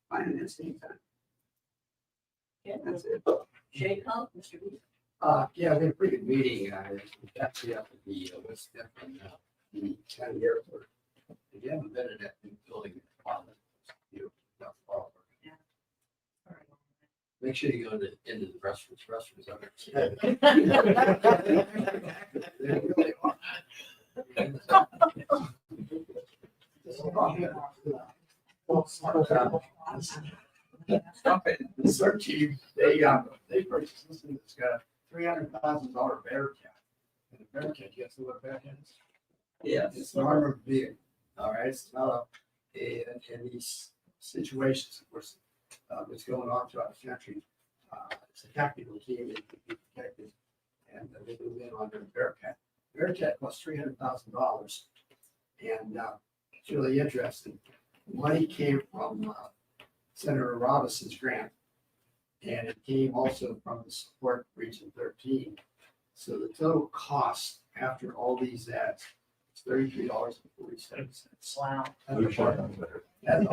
financing time. That's it. J-Comp, Mr. B. Yeah, we had a pretty good meeting. Actually up at the West Step and the county airport. If you haven't been in that new building, you know, not far. Make sure you go into the restrooms. Restrooms are. They really are. Stop it. The search team, they purchased this thing that's got a $300,000 bear cat. And a bear cat, you guys know what a bear cat is? Yes. It's an armored vehicle, all right? It's not in these situations, of course, that's going on throughout the country. It's a tactical team that can be protected, and they move in on their Bearcat. Bearcat costs $300,000, and it's really interesting. Money came from Senator Robinson's grant, and it came also from the support Region 13. So the total cost after all these ads is $33.47. Wow. That's a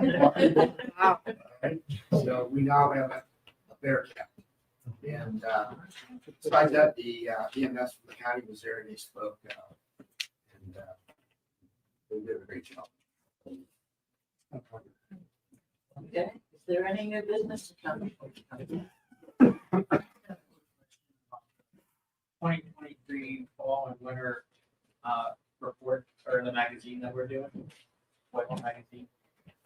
wow. Right? So we now have a Bearcat. And besides that, the EMS from the county was there and they spoke. And they did a great job. Okay, is there any new business to come? 2023 fall and winter report or the magazine that we're doing, Whitehall magazine.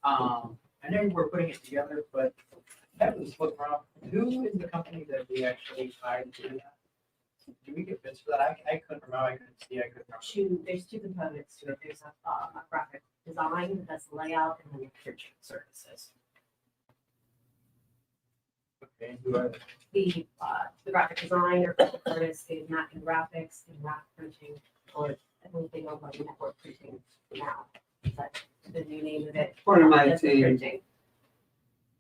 I know we're putting it together, but that was looking around. Who is the company that we actually hired to do that? Do we get bids for that? I couldn't remember. I couldn't see. I couldn't remember. There's two components to it. There's a graphic design, that's the layout, and then the printing services. Okay, who are they? The graphic designer, graphic artist, is mapping graphics, and wrap printing, or everything over like network printing now. That's the new name of it. Part of my That's the team. printing.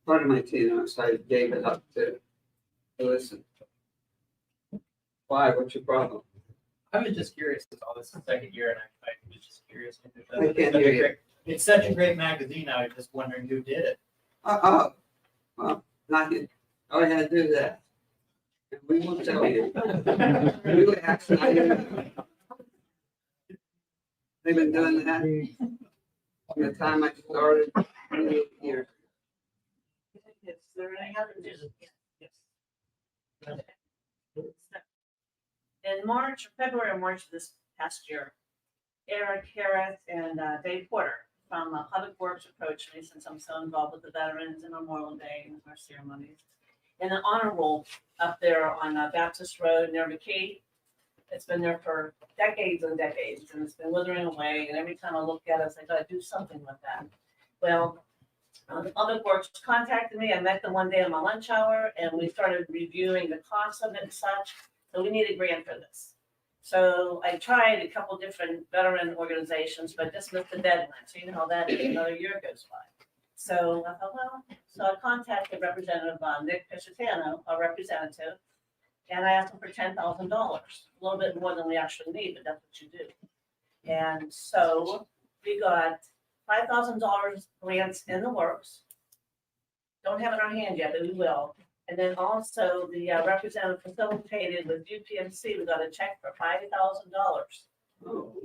Part of my team, I decided gave it up to listen. Why? What's your problem? I was just curious. It's all this is the second year, and I was just curious. I can't hear you. It's such a great magazine. I was just wondering who did it. Well, not you. All I had to do that. And we won't tell you. We asked not you. They've been doing that from the time I started 28 years. Is there any other business? Yes. In March, February or March of this past year, Eric Harris and Dave Porter from Public Works approached me, since I'm so involved with the veterans and Memorial Day and our ceremonies. And an honor roll up there on Baptist Road near McKee. It's been there for decades and decades, and it's been withering away. And every time I look at it, I say, I gotta do something with that. Well, the Public Works contacted me. I met them one day on my lunch hour, and we started reviewing the cost of it and such. So we need a grant for this. So I tried a couple different veteran organizations, but just missed the deadline. So you know how that is, another year goes by. So I thought, so I contacted Representative Nick Piscitano, our representative, and I asked him for $10,000, a little bit more than we actually need, but that's what you do. And so we got $5,000 grants in the works. Don't have it in our hand yet, but we will. And then also the representative facilitated with UPMC, we got a check for $5,000.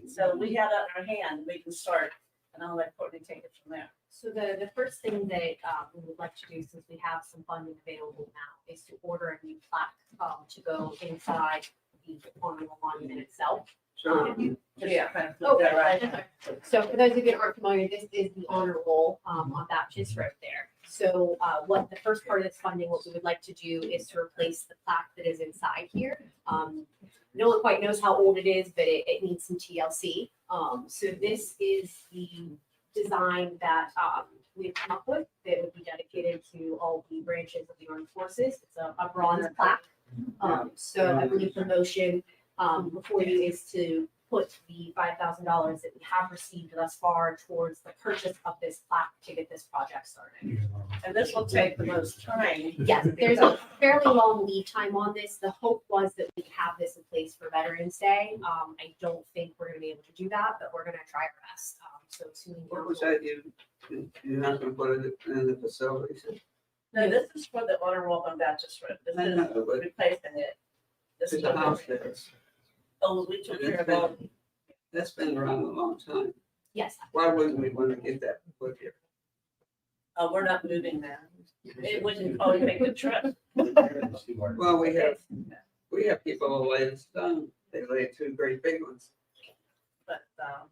So we have that in our hand, we can start, and I'll let Courtney take it from there. So the first thing that we would like to do, since we have some funding available now, is to order a new plaque to go inside the memorial monument itself. Sure. Yeah, kind of Oh, flip that right. right. So for those of you that aren't familiar, this is the honor roll on Baptist Road there. So what the first part of this funding, what we would like to do is to replace the plaque that is inside here. No one quite knows how old it is, but it needs some TLC. So this is the design that we've come up with that would be dedicated to all the branches of the armed forces. It's a bronze plaque. So I believe the motion before you is to put the $5,000 that we have received thus far towards the purchase of this plaque to get this project started. And this will take the most time. Yes, there's a fairly long lead time on this. The hope was that we could have this in place for Veterans Day. I don't think we're gonna be able to do that, but we're gonna try our best. So soon. What was that you're not gonna put it in the facilities? No, this is for the honor roll on Baptist Road. This I is know, but replacing it. This is there's a house there. Oh, we took care of all. That's been around a long time. Yes. Why wouldn't we want to get that put here? We're not moving that. It wouldn't probably make the trip. Well, we have people who lay in stone. They lay 2 great big ones. But,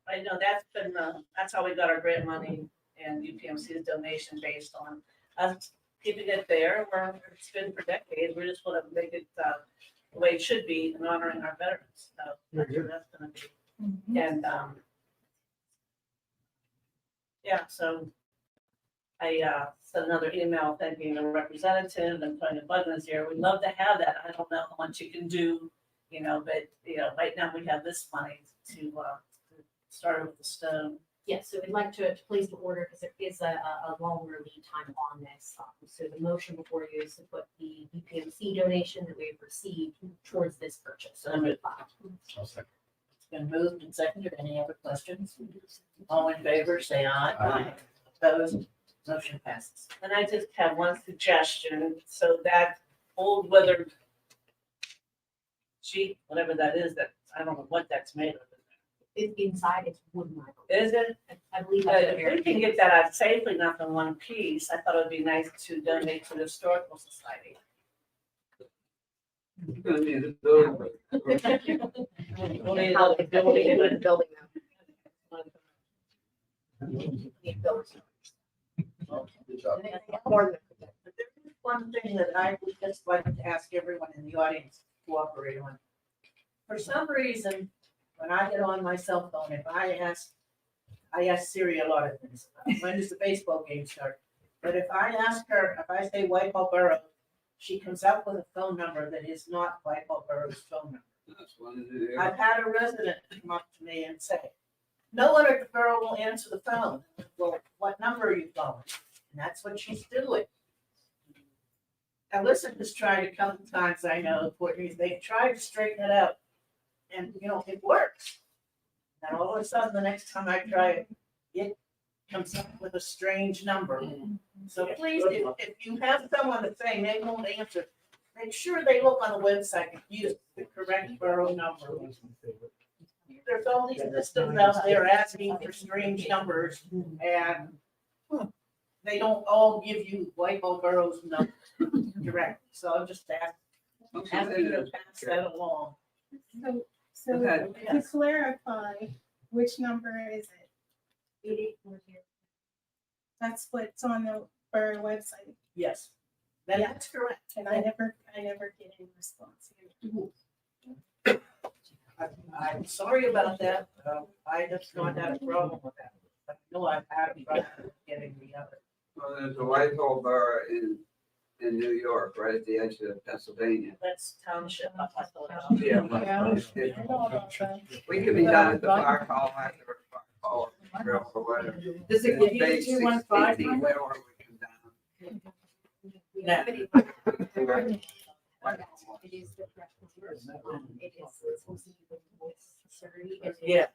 I know that's been, that's how we got our grant money and UPMC's donation based on us keeping it there where it's been for decades. We just want to make it, the way it should be and honoring our veterans. So that's what that's gonna be. And, yeah, so I sent another email thanking the representative and putting a button this year. We'd love to have that. I don't know how much you can do, but, right now we have this money to start with the stone. Yes, so we'd like to place the order because there is a longer lead time on this. So the motion before you is to put the UPMC donation that we've received towards this purchase. So I'm that's It's been moved and seconded. Any other questions? All in favor, say aye. Opposed? Motion passes. And I just have one suggestion. So that old weathered sheet, whatever that is, that I don't know what that's made of. It's inside, it's wooden. Is it? I believe that's a If very. we can get that out safely enough in one piece, I thought it would be nice to donate to the Historical Society. You're gonna need a building. We'll need another building. Building More than. But there is one thing that I would just like to ask everyone in the audience to cooperate on. For some reason, when I get on my cell phone, if I ask Siri a lot of things, when does the baseball game start? But if I ask her, if I say Whitehall Borough, she comes up with a phone number that is not Whitehall Borough's phone number. That's one of the. I've had a resident come up to me and say, no one at the borough will answer the phone. Well, what number are you calling? And that's what she's doing. Alyssa has tried a couple times, I know, Courtney, they've tried to straighten it out. And, it works. And all of a sudden, the next time I try it comes up with a strange number. So please, if you have someone that's saying they won't answer, make sure they look on the website and use the correct borough number. There's all these systems out there asking for strange numbers, and they don't all give you Whitehall Borough's number directly. So I'm just asking you to pass that along. So to clarify, which number is it? 8840. That's what's on the borough website. Yes, that's correct. And I never get any response. I'm sorry about that. I just not had a problem with that. I know I've had a problem getting the other. Well, there's a Whitehall Borough in New York, right at the edge of Pennsylvania. That's township. I thought. Yeah. We could be down at the fire hall after a fire hall or whatever. Does it give you Base 215? 16, where we come down. No. It is the correct number. It is supposed to be the voice Siri. Yeah.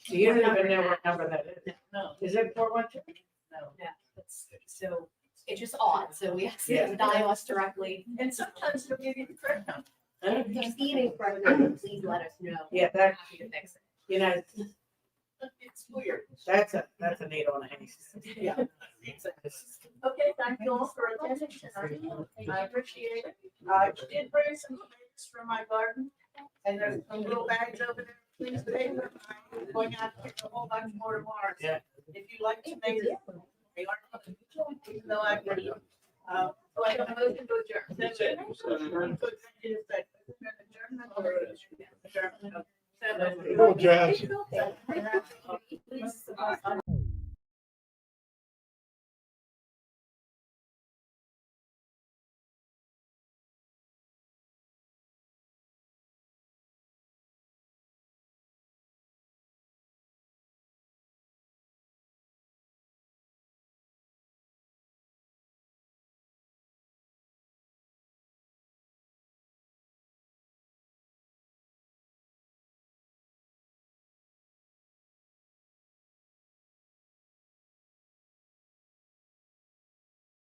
Do you even know what number that is? No. Is it 412? No. Yeah, so it's just odd. So we ask you to dial us directly. And sometimes they'll give you the correct number. If you see it incorrectly, please let us know. Yeah, We're happy to fix it. It's weird. That's a needle in a haystack. Yeah. Okay, thank you all for attending tonight. I appreciate it. I did bring some tomatoes from my garden, and there's some little bags over there. Please take them. I'm going out to pick a whole bunch more tomorrow. So if you like tomatoes, they are, even though I can. So I have a motion to adjourn. That's it. Oh, Josh. Please,